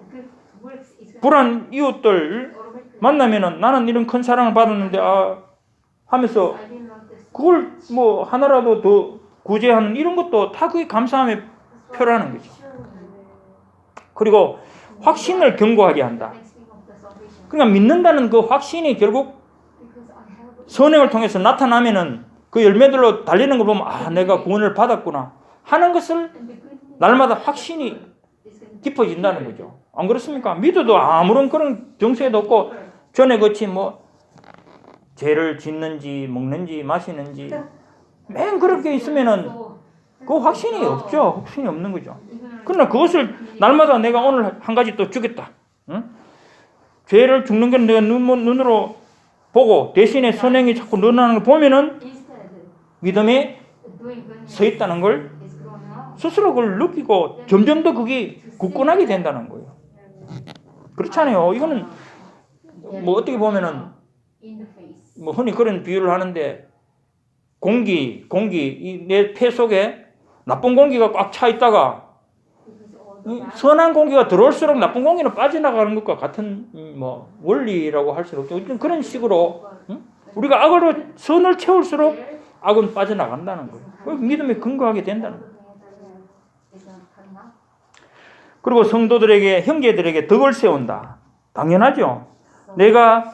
불안 이웃들 만나면은 나는 이런 큰 사랑을 받았는데 하면서 그걸 뭐 하나라도 더 구제하는 이런 것도 다 그게 감사함의 표라는 거죠. 그리고 확신을 견고하게 한다. 그러니까 믿는다는 그 확신이 결국 선행을 통해서 나타나면은 그 열매들로 달리는 걸 보면 내가 구원을 받았구나 하는 것을 날마다 확신이 깊어진다는 거죠. 안 그렇습니까? 믿어도 아무런 그런 정세도 없고 전에 그치 뭐 죄를 짓는지 먹는지 마시는지 맨 그렇게 있으면은 그 확신이 없죠. 확신이 없는 거죠. 그러나 그것을 날마다 내가 오늘 한 가지 또 주겠다. 응? 죄를 죽는 건 내가 눈으로 보고 대신에 선행이 자꾸 늘어나는 걸 보면은 믿음에 서 있다는 걸 스스로 그걸 느끼고 점점 더 그게 굳건하게 된다는 거예요. 그렇잖아요. 이거는 뭐 어떻게 보면은 뭐 흔히 그런 비유를 하는데 공기 이 내 폐 속에 나쁜 공기가 꽉 차 있다가 선한 공기가 들어올수록 나쁜 공기는 빠져나가는 것과 같은 뭐 원리라고 할 수는 없죠. 그런 식으로 우리가 악으로 선을 채울수록 악은 빠져나간다는 거예요. 믿음에 근거하게 된다는 거예요. 그리고 성도들에게 형제들에게 덕을 세운다. 당연하죠. 내가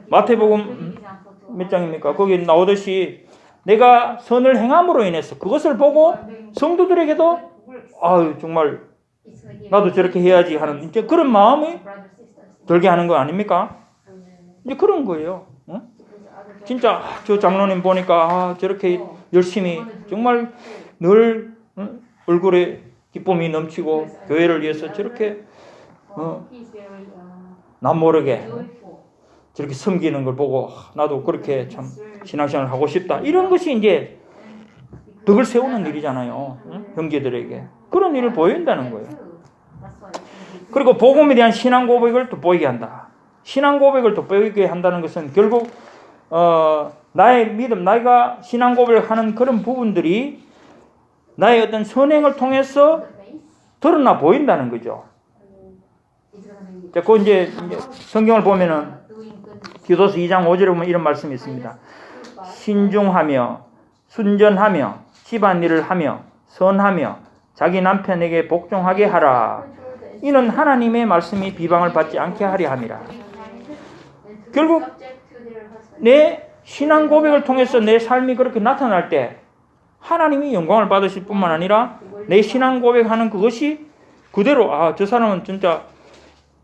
마태복음 몇 장입니까? 거기 나오듯이 내가 선을 행함으로 인해서 그것을 보고 성도들에게도 정말 나도 저렇게 해야지 하는 이제 그런 마음이 들게 하는 거 아닙니까? 이제 그런 거예요. 진짜 저 장로님 보니까 저렇게 열심히 정말 늘 얼굴에 기쁨이 넘치고 교회를 위해서 저렇게 남 모르게 저렇게 섬기는 걸 보고 나도 그렇게 참 신앙생활을 하고 싶다. 이런 것이 이제 덕을 세우는 일이잖아요. 형제들에게. 그런 일을 보인다는 거예요. 그리고 복음에 대한 신앙 고백을 또 보이게 한다. 신앙 고백을 또 보이게 한다는 것은 결국 나의 믿음, 나가 신앙 고백을 하는 그런 부분들이 나의 어떤 선행을 통해서 드러나 보인다는 거죠. 자, 그 이제 성경을 보면은 디도서 2장 5절에 보면 이런 말씀이 있습니다. 신중하며 순전하며 집안일을 하며 선하며 자기 남편에게 복종하게 하라. 이는 하나님의 말씀이 비방을 받지 않게 하려 함이라. 결국 내 신앙 고백을 통해서 내 삶이 그렇게 나타날 때 하나님이 영광을 받으실 뿐만 아니라 내 신앙 고백하는 그것이 그대로 저 사람은 진짜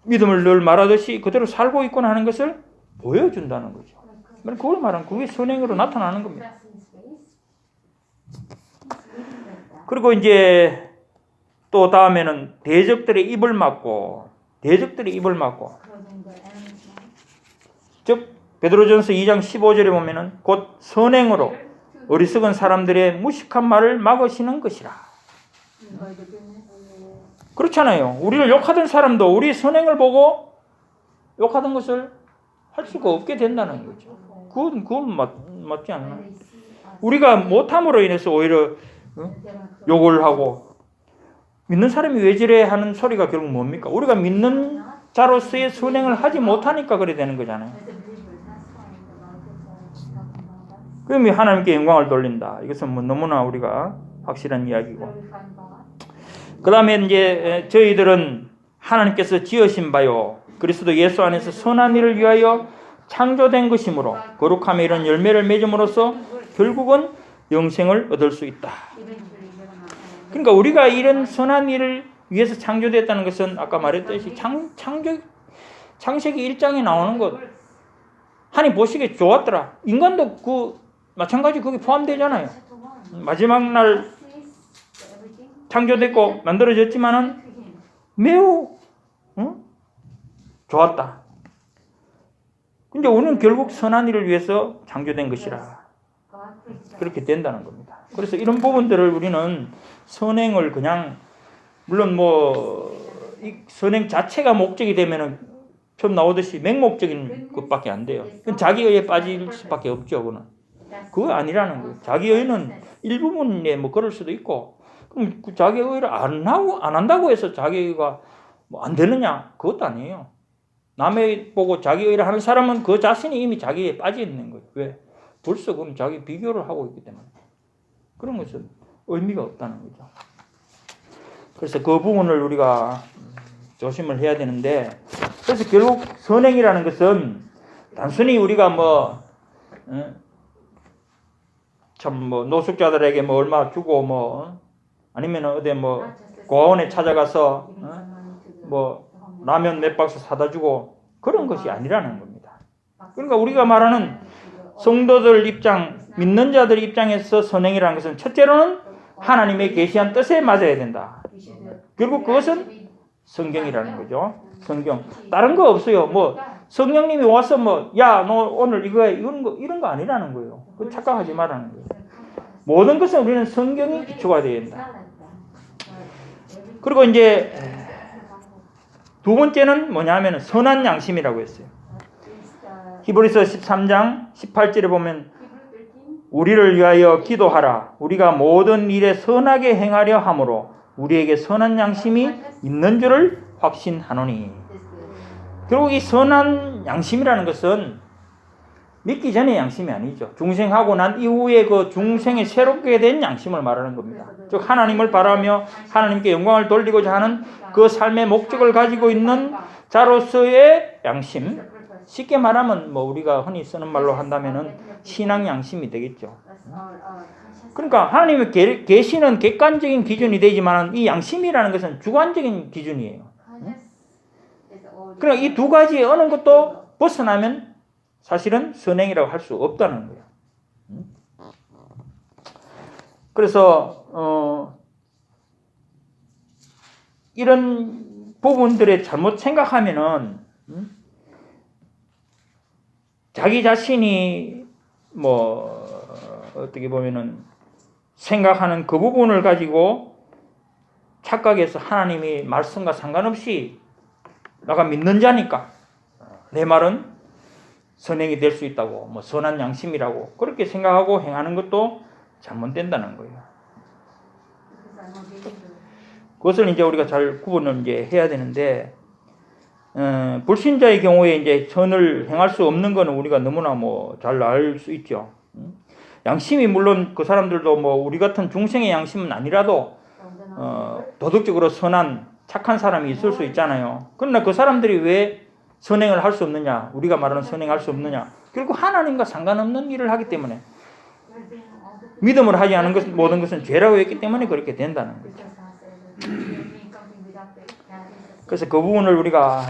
믿음을 늘 말하듯이 그대로 살고 있구나 하는 것을 보여준다는 거죠. 그걸 말하면 그게 선행으로 나타나는 겁니다. 그리고 이제 또 다음에는 대적들의 입을 막고 즉 베드로전서 2장 15절에 보면은 곧 선행으로 어리석은 사람들의 무식한 말을 막으시는 것이라. 그렇잖아요. 우리를 욕하던 사람도 우리 선행을 보고 욕하던 것을 할 수가 없게 된다는 거죠. 그건 맞지 않나? 우리가 못함으로 인해서 오히려 욕을 하고 믿는 사람이 왜 저래 하는 소리가 결국 뭡니까? 우리가 믿는 자로서의 선행을 하지 못하니까 그래 되는 거잖아요. 그러면 하나님께 영광을 돌린다. 이것은 뭐 너무나 우리가 확실한 이야기고. 그 다음에 이제 저희들은 하나님께서 지으신 바요 그리스도 예수 안에서 선한 일을 위하여 창조된 것이므로 거룩함에 이런 열매를 맺음으로써 결국은 영생을 얻을 수 있다. 그러니까 우리가 이런 선한 일을 위해서 창조됐다는 것은 아까 말했듯이 창세기 1장에 나오는 것 하나님 보시기에 좋았더라. 인간도 마찬가지 거기 포함되잖아요. 마지막 날 창조됐고 만들어졌지만은 매우 좋았다. 근데 우리는 결국 선한 일을 위해서 창조된 것이라. 그렇게 된다는 겁니다. 그래서 이런 부분들을 우리는 선행을 그냥 물론 이 선행 자체가 목적이 되면은 처음 나오듯이 맹목적인 것밖에 안 돼요. 그건 자기의에 빠질 수밖에 없죠. 그거 아니라는 거예요. 자기의는 일부분에 그럴 수도 있고 그럼 그 자기의를 안 한다고 해서 자기의가 안 되느냐? 그것도 아니에요. 남의 보고 자기의를 하는 사람은 그 자신이 이미 자기에 빠져 있는 거예요. 왜? 벌써 그럼 자기 비교를 하고 있기 때문에. 그런 것은 의미가 없다는 거죠. 그래서 그 부분을 우리가 조심을 해야 되는데, 그래서 결국 선행이라는 것은 단순히 우리가 노숙자들에게 얼마 주고 아니면 어디 고아원에 찾아가서 라면 몇 박스 사다 주고 그런 것이 아니라는 겁니다. 그러니까 우리가 말하는 성도들 입장, 믿는 자들 입장에서 선행이라는 것은 첫째로는 하나님의 계시한 뜻에 맞아야 된다. 결국 그것은 성경이라는 거죠. 성경. 다른 거 없어요. 뭐 성령님이 와서 뭐 야 너 오늘 이거 해 이런 거 아니라는 거예요. 그 착각하지 말라는 거예요. 모든 것은 우리는 성경이 기초가 되어야 된다. 그리고 이제 두 번째는 뭐냐면 선한 양심이라고 했어요. 히브리서 13장 18절에 보면 우리를 위하여 기도하라. 우리가 모든 일에 선하게 행하려 함으로 우리에게 선한 양심이 있는 줄을 확신하노니. 결국 이 선한 양심이라는 것은 믿기 전의 양심이 아니죠. 중생하고 난 이후에 그 중생이 새롭게 된 양심을 말하는 겁니다. 즉 하나님을 바라며 하나님께 영광을 돌리고자 하는 그 삶의 목적을 가지고 있는 자로서의 양심. 쉽게 말하면 뭐 우리가 흔히 쓰는 말로 한다면은 신앙 양심이 되겠죠. 그러니까 하나님의 계시는 객관적인 기준이 되지만 이 양심이라는 것은 주관적인 기준이에요. 그러니까 이 두 가지 어느 것도 벗어나면 사실은 선행이라고 할 수 없다는 거예요. 그래서 이런 부분들에 잘못 생각하면은 자기 자신이 뭐 어떻게 보면은 생각하는 그 부분을 가지고 착각해서 하나님이 말씀과 상관없이 내가 믿는 자니까 내 말은 선행이 될 수 있다고 뭐 선한 양심이라고 그렇게 생각하고 행하는 것도 잘못된다는 거예요. 그것을 이제 우리가 잘 구분을 이제 해야 되는데 불신자의 경우에 이제 선을 행할 수 없는 것은 우리가 너무나 뭐 잘 알 수 있죠. 양심이 물론 그 사람들도 뭐 우리 같은 중생의 양심은 아니라도 도덕적으로 선한 착한 사람이 있을 수 있잖아요. 그러나 그 사람들이 왜 선행을 할 수 없느냐? 우리가 말하는 선행할 수 없느냐? 결국 하나님과 상관없는 일을 하기 때문에 믿음을 하지 않은 것 모든 것은 죄라고 했기 때문에 그렇게 된다는 거죠. 그래서 그 부분을 우리가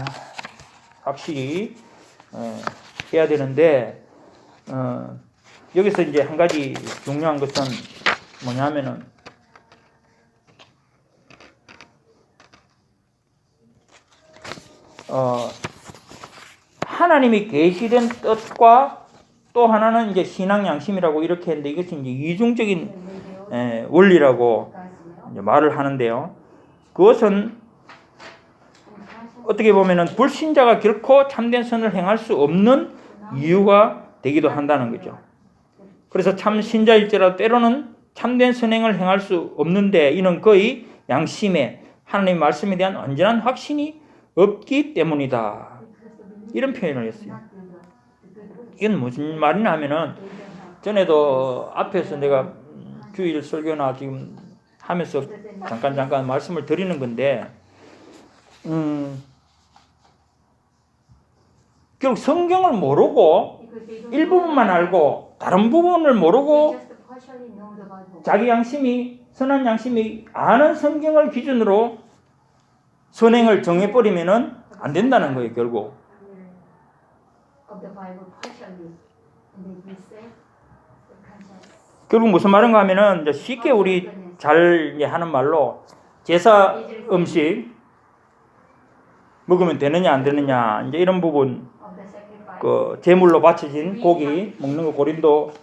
확실히 해야 되는데 여기서 이제 한 가지 중요한 것은 뭐냐면은 하나님이 계시된 뜻과 또 하나는 이제 신앙 양심이라고 이렇게 했는데 이것이 이제 이중적인 원리라고 이제 말을 하는데요. 그것은 어떻게 보면은 불신자가 결코 참된 선을 행할 수 없는 이유가 되기도 한다는 거죠. 그래서 참 신자일지라도 때로는 참된 선행을 행할 수 없는데 이는 거의 양심에 하나님의 말씀에 대한 완전한 확신이 없기 때문이다. 이런 표현을 했어요. 이건 무슨 말이냐 하면은 전에도 앞에서 내가 주일 설교나 지금 하면서 잠깐 말씀을 드리는 건데 결국 성경을 모르고 일부분만 알고 다른 부분을 모르고 자기 양심이 선한 양심이 아는 성경을 기준으로 선행을 정해버리면은 안 된다는 거예요. 결국 무슨 말인가 하면은 이제 쉽게 우리 잘 하는 말로 제사 음식 먹으면 되느냐 안 되느냐 이제 이런 부분 그 제물로 바쳐진 고기 먹는 거 고린도서에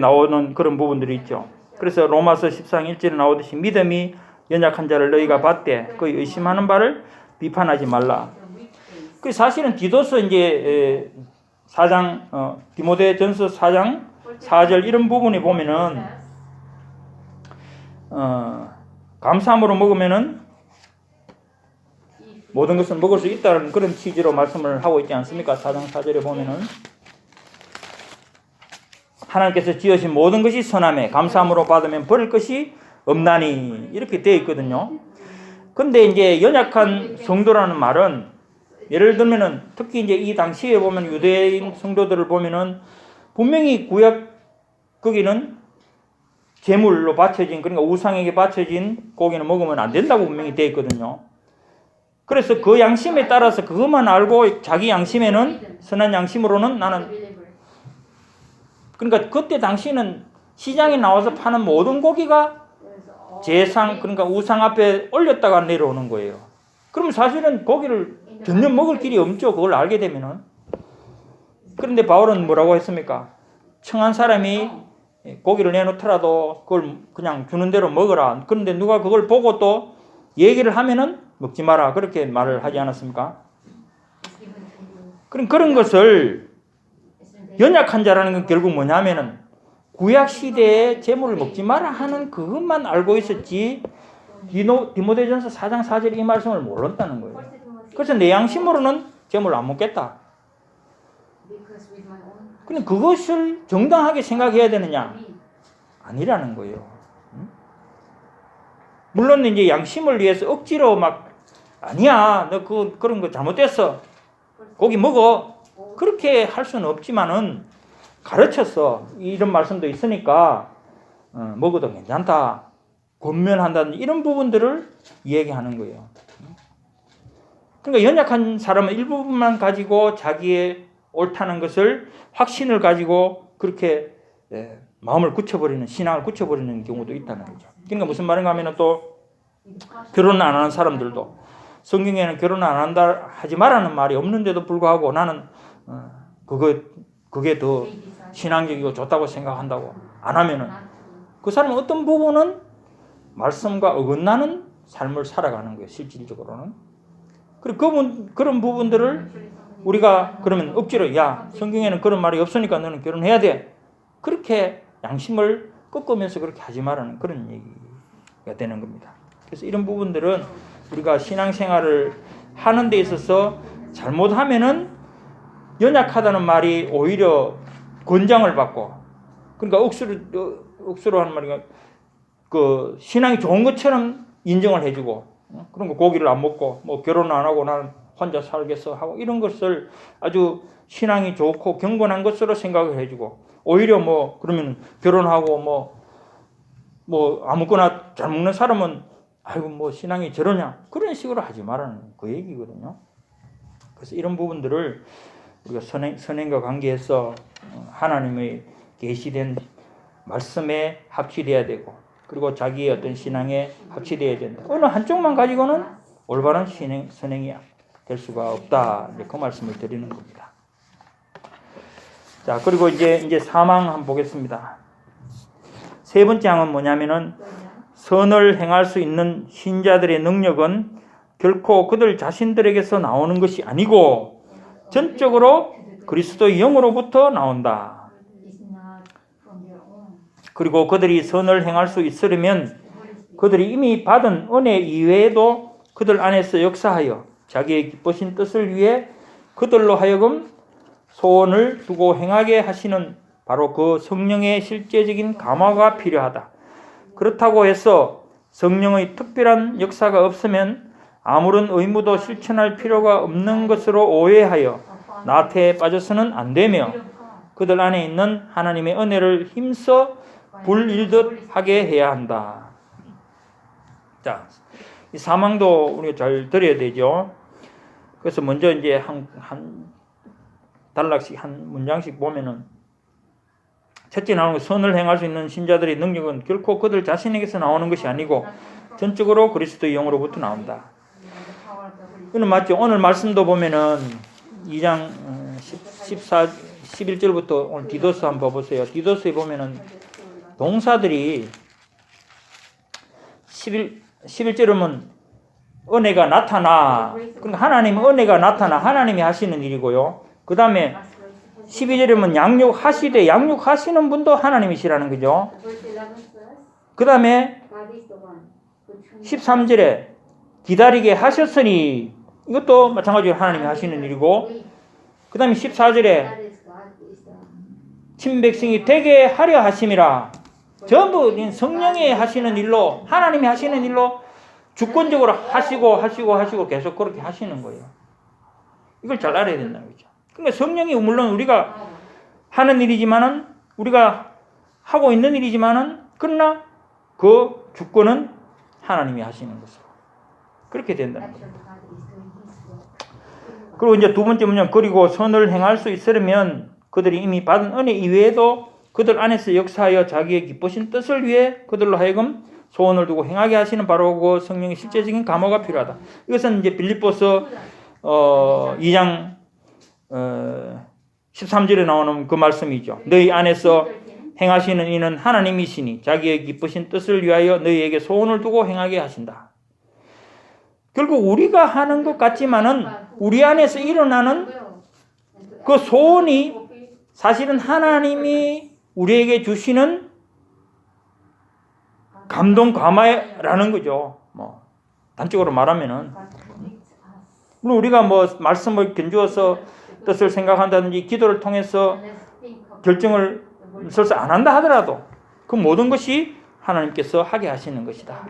나오는 그런 부분들이 있죠. 그래서 로마서 14장 1절에 나오듯이 믿음이 연약한 자를 너희가 받되 그 의심하는 바를 비판하지 말라. 그 사실은 디도서 이제 4장 디모데전서 4장 4절 이런 부분에 보면은 감사함으로 먹으면은 모든 것을 먹을 수 있다는 그런 취지로 말씀을 하고 있지 않습니까? 4장 4절에 보면은 하나님께서 지으신 모든 것이 선함에 감사함으로 받으면 버릴 것이 없나니 이렇게 되어 있거든요. 근데 이제 연약한 성도라는 말은 예를 들면은 특히 이제 이 당시에 보면 유대인 성도들을 보면은 분명히 구약 거기는 제물로 바쳐진 그러니까 우상에게 바쳐진 고기는 먹으면 안 된다고 분명히 되어 있거든요. 그래서 그 양심에 따라서 그것만 알고 자기 양심에는 선한 양심으로는 나는 그러니까 그때 당시는 시장에 나와서 파는 모든 고기가 제상 그러니까 우상 앞에 올렸다가 내려오는 거예요. 그럼 사실은 고기를 전혀 먹을 길이 없죠. 그걸 알게 되면은. 그런데 바울은 뭐라고 했습니까? 청한 사람이 고기를 내놓더라도 그걸 그냥 주는 대로 먹어라. 그런데 누가 그걸 보고 또 얘기를 하면은 먹지 마라. 그렇게 말을 하지 않았습니까? 그런 것을 연약한 자라는 건 결국 뭐냐면은 구약 시대에 재물을 먹지 마라 하는 그것만 알고 있었지 디모데전서 4장 4절 이 말씀을 몰랐다는 거예요. 그래서 내 양심으로는 재물을 안 먹겠다. 근데 그것을 정당하게 생각해야 되느냐? 아니라는 거예요. 물론 이제 양심을 위해서 억지로 막 아니야, 너 그런 거 잘못됐어. 고기 먹어. 그렇게 할 수는 없지만은 가르쳐서 이런 말씀도 있으니까 먹어도 괜찮다. 권면한다는 이런 부분들을 얘기하는 거예요. 그러니까 연약한 사람은 일부분만 가지고 자기의 옳다는 것을 확신을 가지고 그렇게 마음을 굳혀버리는 신앙을 굳혀버리는 경우도 있다는 거죠. 그러니까 무슨 말인가 하면 또 결혼 안 하는 사람들도 성경에는 결혼 안 한다 하지 말라는 말이 없는데도 불구하고 나는 그게 더 신앙적이고 좋다고 생각한다고 안 하면은 그 사람은 어떤 부분은 말씀과 어긋나는 삶을 살아가는 거예요. 실질적으로는. 그리고 그런 부분들을 우리가 그러면 억지로 야 성경에는 그런 말이 없으니까 너는 결혼해야 돼. 그렇게 양심을 꺾으면서 그렇게 하지 말라는 그런 얘기가 되는 겁니다. 그래서 이런 부분들은 우리가 신앙생활을 하는 데 있어서 잘못하면은 연약하다는 말이 오히려 권장을 받고 그러니까 억수로 하는 말이 그 신앙이 좋은 것처럼 인정을 해주고 그런 거 고기를 안 먹고 뭐 결혼 안 하고 나는 혼자 살겠어 하고 이런 것을 아주 신앙이 좋고 경건한 것으로 생각을 해주고 오히려 뭐 그러면 결혼하고 뭐 아무거나 잘 먹는 사람은 아이고 뭐 신앙이 저러냐 그런 식으로 하지 말라는 그 얘기거든요. 그래서 이런 부분들을 우리가 선행과 관계에서 하나님의 계시된 말씀에 합치돼야 되고 그리고 자기의 어떤 신앙에 합치돼야 된다. 어느 한쪽만 가지고는 올바른 선행이 될 수가 없다. 그 말씀을 드리는 겁니다. 자, 그리고 이제 사망 한번 보겠습니다. 세 번째 항은 뭐냐면은 선을 행할 수 있는 신자들의 능력은 결코 그들 자신들에게서 나오는 것이 아니고 전적으로 그리스도의 영으로부터 나온다. 그리고 그들이 선을 행할 수 있으려면 그들이 이미 받은 은혜 이외에도 그들 안에서 역사하여 자기의 기쁘신 뜻을 위해 그들로 하여금 소원을 두고 행하게 하시는 바로 그 성령의 실제적인 감화가 필요하다. 그렇다고 해서 성령의 특별한 역사가 없으면 아무런 의무도 실천할 필요가 없는 것으로 오해하여 나태에 빠져서는 안 되며 그들 안에 있는 하나님의 은혜를 힘써 불일듯 하게 해야 한다. 자, 이 사망도 우리가 잘 들어야 되죠. 그래서 먼저 이제 한 단락씩 한 문장씩 보면은 첫째 나오는 거 선을 행할 수 있는 신자들의 능력은 결코 그들 자신에게서 나오는 것이 아니고 전적으로 그리스도의 영으로부터 나온다. 이건 맞죠. 오늘 말씀도 보면은 2장 11절부터 오늘 디도스 한번 봐보세요. 디도스에 보면은 동사들이 11절은 은혜가 나타나. 그러니까 하나님 은혜가 나타나. 하나님이 하시는 일이고요. 그 다음에 12절이면 양육하시되 양육하시는 분도 하나님이시라는 거죠. 그 다음에 13절에 기다리게 하셨으니 이것도 마찬가지로 하나님이 하시는 일이고 그 다음에 14절에 친백성이 되게 하려 하심이라. 전부 성령이 하시는 일로 하나님이 하시는 일로 주권적으로 하시고 계속 그렇게 하시는 거예요. 이걸 잘 알아야 된다는 거죠. 그러니까 성령이 물론 우리가 하는 일이지만은 우리가 하고 있는 일이지만은 그러나 그 주권은 하나님이 하시는 것으로 그렇게 된다는 거죠. 그리고 이제 두 번째 문장 그리고 선을 행할 수 있으려면 그들이 이미 받은 은혜 이외에도 그들 안에서 역사하여 자기의 기쁘신 뜻을 위해 그들로 하여금 소원을 두고 행하게 하시는 바로 그 성령의 실제적인 감화가 필요하다. 이것은 이제 빌립보서 2장 13절에 나오는 그 말씀이죠. 너희 안에서 행하시는 이는 하나님이시니 자기의 기쁘신 뜻을 위하여 너희에게 소원을 두고 행하게 하신다. 결국 우리가 하는 것 같지만은 우리 안에서 일어나는 그 소원이 사실은 하나님이 우리에게 주시는 감동 감화라는 거죠. 뭐 단적으로 말하면은 물론 우리가 뭐 말씀을 견주어서 뜻을 생각한다든지 기도를 통해서 결정을 설사 안 한다 하더라도 그 모든 것이 하나님께서 하게 하시는 것이다.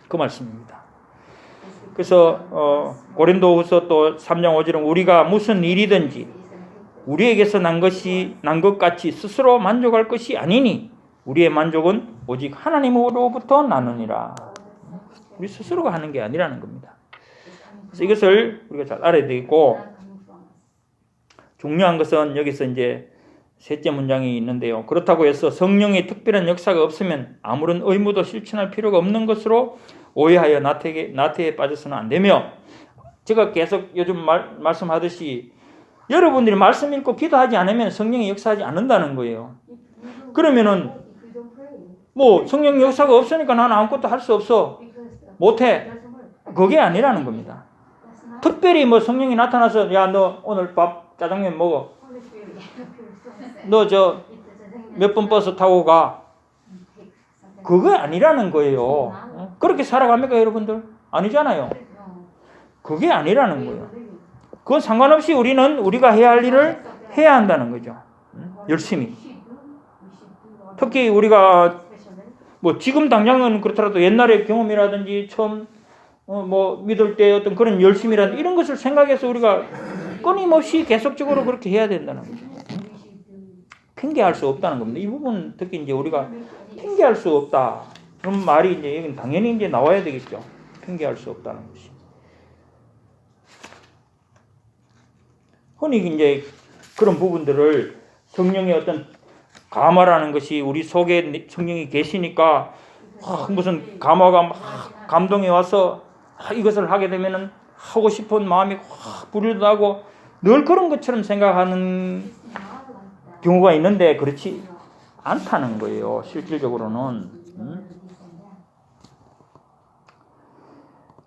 그 말씀입니다. 그래서 고린도후서 또 3장 5절은 우리가 무슨 일이든지 우리에게서 난 것 같이 스스로 만족할 것이 아니니 우리의 만족은 오직 하나님으로부터 나느니라. 우리 스스로가 하는 게 아니라는 겁니다. 그래서 이것을 우리가 잘 알아야 되고, 중요한 것은 여기서 이제 셋째 문장이 있는데요. 그렇다고 해서 성령의 특별한 역사가 없으면 아무런 의무도 실천할 필요가 없는 것으로 오해하여 나태에 빠져서는 안 되며, 제가 계속 요즘 말씀하듯이 여러분들이 말씀 읽고 기도하지 않으면 성령이 역사하지 않는다는 거예요. 그러면은 뭐 성령 역사가 없으니까 나는 아무것도 할 수 없어, 못해, 그게 아니라는 겁니다. 특별히 뭐 성령이 나타나서 야 너 오늘 밥 짜장면 먹어, 너 저 몇 번 버스 타고 가, 그거 아니라는 거예요. 그렇게 살아갑니까 여러분들? 아니잖아요. 그게 아니라는 거예요. 그건 상관없이 우리는 우리가 해야 할 일을 해야 한다는 거죠. 열심히. 특히 우리가 뭐 지금 당장은 그렇더라도 옛날의 경험이라든지 처음 뭐 믿을 때 어떤 그런 열심이라든지 이런 것을 생각해서 우리가 끊임없이 계속적으로 그렇게 해야 된다는 거죠. 핑계할 수 없다는 겁니다. 이 부분 특히 이제 우리가 핑계할 수 없다 그런 말이 이제 여기 당연히 이제 나와야 되겠죠. 핑계할 수 없다는 것이. 흔히 이제 그런 부분들을 성령의 어떤 감화라는 것이 우리 속에 성령이 계시니까 무슨 감화가 막 감동이 와서 이것을 하게 되면은 하고 싶은 마음이 확 불일어나고 늘 그런 것처럼 생각하는 경우가 있는데 그렇지 않다는 거예요. 실질적으로는.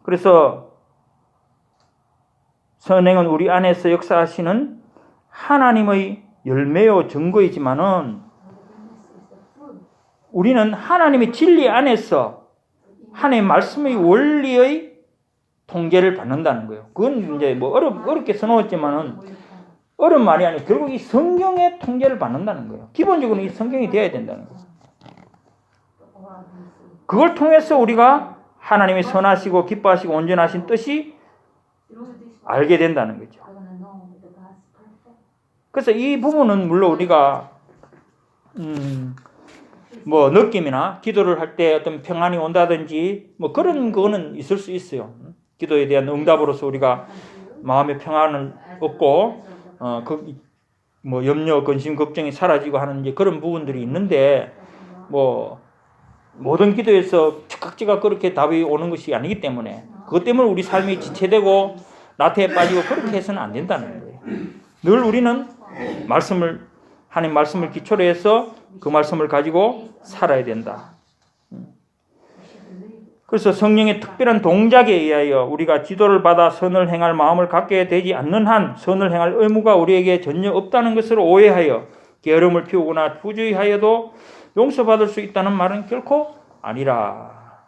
그래서 선행은 우리 안에서 역사하시는 하나님의 열매요 증거이지만은 우리는 하나님의 진리 안에서 하나님의 말씀의 원리의 통제를 받는다는 거예요. 그건 이제 뭐 어렵게 써놓았지만은 어려운 말이 아니고 결국 이 성경의 통제를 받는다는 거예요. 기본적으로 이 성경이 되어야 된다는 거예요. 그걸 통해서 우리가 하나님의 선하시고 기뻐하시고 온전하신 뜻이 알게 된다는 거죠. 그래서 이 부분은 물론 우리가 뭐 느낌이나 기도를 할 때 어떤 평안이 온다든지 뭐 그런 거는 있을 수 있어요. 기도에 대한 응답으로서 우리가 마음의 평안을 얻고 뭐 염려, 근심, 걱정이 사라지고 하는 이제 그런 부분들이 있는데 뭐 모든 기도에서 즉각적각 그렇게 답이 오는 것이 아니기 때문에 그것 때문에 우리 삶이 지체되고 나태에 빠지고 그렇게 해서는 안 된다는 거예요. 늘 우리는 하나님 말씀을 기초로 해서 그 말씀을 가지고 살아야 된다. 그래서 성령의 특별한 동작에 의하여 우리가 지도를 받아 선을 행할 마음을 갖게 되지 않는 한 선을 행할 의무가 우리에게 전혀 없다는 것으로 오해하여 게으름을 피우거나 부주의하여도 용서받을 수 있다는 말은 결코 아니라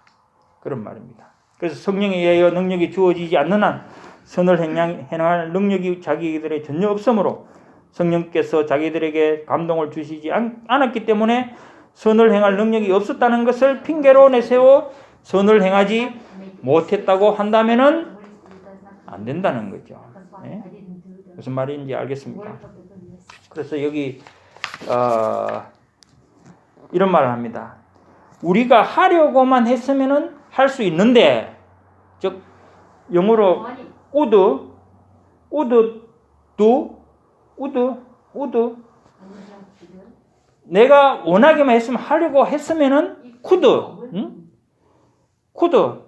그런 말입니다. 그래서 성령에 의하여 능력이 주어지지 않는 한 선을 행할 능력이 자기들에 전혀 없으므로 성령께서 자기들에게 감동을 주시지 않았기 때문에 선을 행할 능력이 없었다는 것을 핑계로 내세워 선을 행하지 못했다고 한다면은 안 된다는 거죠. 네? 무슨 말인지 알겠습니까? 그래서 여기 이런 말을 합니다. 우리가 하려고만 했으면은 할 수 있는데, 즉 영어로 would 내가 원하기만 했으면 하려고 했으면은 could 응? 코드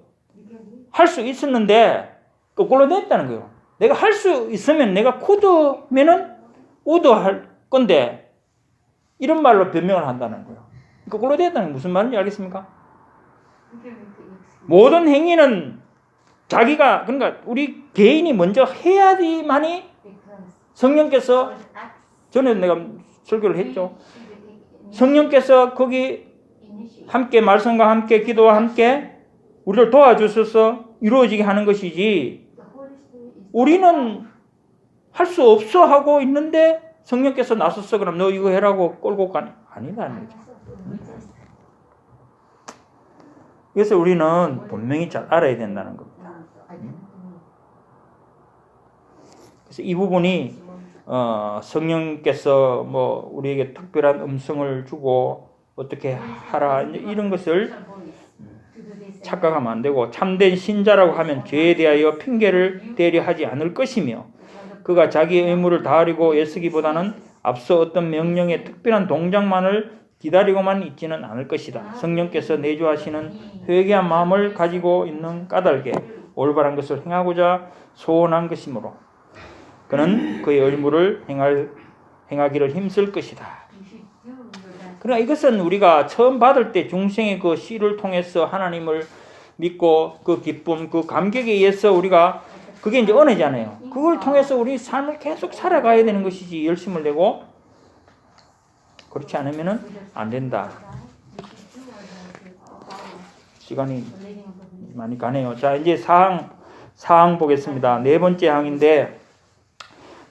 할 수 있었는데 거꾸로 됐다는 거예요. 내가 할 수 있으면 내가 코드면은 우도 할 건데 이런 말로 변명을 한다는 거예요. 거꾸로 됐다는 게 무슨 말인지 알겠습니까? 모든 행위는 자기가 그러니까 우리 개인이 먼저 해야지만이 성령께서 전에 내가 설교를 했죠. 성령께서 거기 함께 말씀과 함께 기도와 함께 우리를 도와주셔서 이루어지게 하는 것이지 우리는 할 수 없어 하고 있는데 성령께서 나섰어 그럼 너 이거 해라고 끌고 가니 아니라는 거죠. 그래서 우리는 분명히 잘 알아야 된다는 겁니다. 그래서 이 부분이 성령께서 뭐 우리에게 특별한 음성을 주고 어떻게 하라 이런 것을 착각하면 안 되고 참된 신자라고 하면 죄에 대하여 핑계를 대려 하지 않을 것이며 그가 자기의 의무를 다하려고 애쓰기보다는 앞서 어떤 명령의 특별한 동작만을 기다리고만 있지는 않을 것이다. 성령께서 내주하시는 회개한 마음을 가지고 있는 까닭에 올바른 것을 행하고자 소원한 것이므로 그는 그의 의무를 행하기를 힘쓸 것이다. 그러나 이것은 우리가 처음 받을 때 중생의 그 씨를 통해서 하나님을 믿고 그 기쁨, 그 감격에 의해서 우리가 그게 이제 은혜잖아요. 그걸 통해서 우리 삶을 계속 살아가야 되는 것이지 열심을 내고 그렇지 않으면 안 된다. 시간이 많이 가네요. 자, 이제 사항 보겠습니다. 네 번째 항인데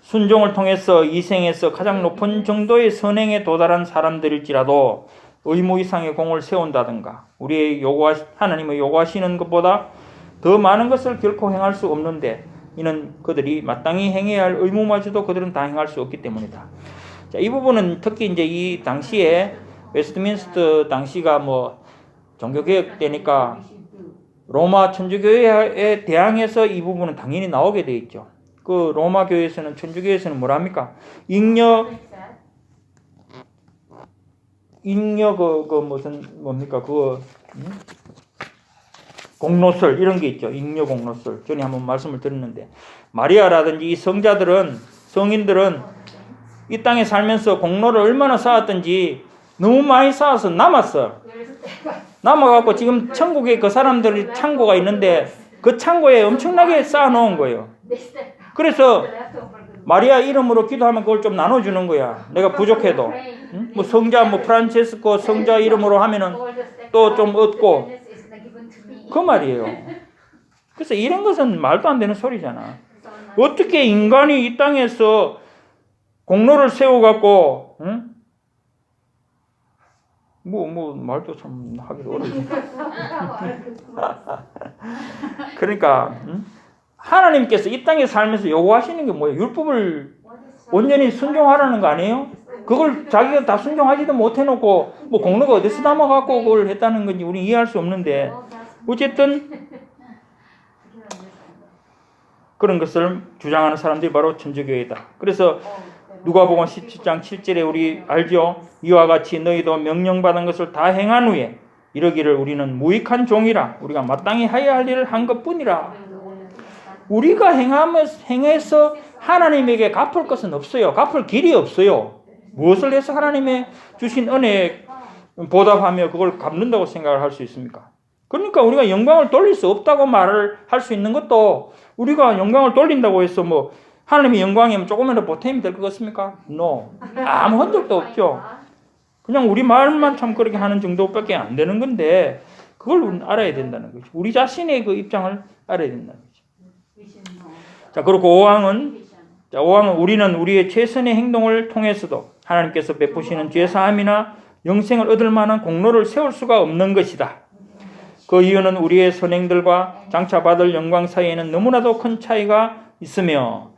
순종을 통해서 이 생에서 가장 높은 정도의 선행에 도달한 사람들일지라도 의무 이상의 공을 세운다든가 하나님의 요구하시는 것보다 더 많은 것을 결코 행할 수 없는데 이는 그들이 마땅히 행해야 할 의무마저도 그들은 다 행할 수 없기 때문이다. 자, 이 부분은 특히 이제 이 당시에 웨스트민스터 당시가 뭐 종교개혁 때니까 로마 천주교회에 대항해서 이 부분은 당연히 나오게 돼 있죠. 그 로마 교회에서는 천주교회에서는 뭐랍니까? 잉여 무슨 뭡니까? 공로설 이런 게 있죠. 잉여 공로설. 전에 한번 말씀을 드렸는데 마리아라든지 이 성인들은 이 땅에 살면서 공로를 얼마나 쌓았든지 너무 많이 쌓아서 남아갖고 지금 천국에 그 사람들이 창고가 있는데 그 창고에 엄청나게 쌓아놓은 거예요. 그래서 마리아 이름으로 기도하면 그걸 좀 나눠주는 거야. 내가 부족해도. 응? 뭐 성자 프란체스코 성자 이름으로 하면은 또 좀 얻고 그 말이에요. 그래서 이런 것은 말도 안 되는 소리잖아. 어떻게 인간이 이 땅에서 공로를 세워갖고 응? 말도 참 하기도 어렵네. 그러니까 하나님께서 이 땅에 살면서 요구하시는 게 뭐예요? 율법을 온전히 순종하라는 거 아니에요? 그걸 자기가 다 순종하지도 못해놓고 뭐 공로가 어디서 남아갖고 그걸 했다는 건지 우리 이해할 수 없는데 어쨌든 그런 것을 주장하는 사람들이 바로 천주교회다. 그래서 누가복음 17장 7절에 우리 알죠? 이와 같이 너희도 명령받은 것을 다 행한 후에 이러기를 우리는 무익한 종이라 우리가 마땅히 해야 할 일을 한 것뿐이라. 우리가 행해서 하나님에게 갚을 것은 없어요. 갚을 길이 없어요. 무엇을 해서 하나님의 주신 은혜에 보답하며 그걸 갚는다고 생각을 할 수 있습니까? 그러니까 우리가 영광을 돌릴 수 없다고 말을 할 수 있는 것도 우리가 영광을 돌린다고 해서 뭐 하나님의 영광이면 조금이라도 보탬이 될 것 같습니까? No. 아무 흔적도 없죠. 그냥 우리 말만 참 그렇게 하는 정도밖에 안 되는 건데 그걸 우리는 알아야 된다는 거죠. 우리 자신의 그 입장을 알아야 된다는 거죠. 자, 그리고 5항은 우리는 우리의 최선의 행동을 통해서도 하나님께서 베푸시는 죄사함이나 영생을 얻을 만한 공로를 세울 수가 없는 것이다. 그 이유는 우리의 선행들과 장차 받을 영광 사이에는 너무나도 큰 차이가 있으며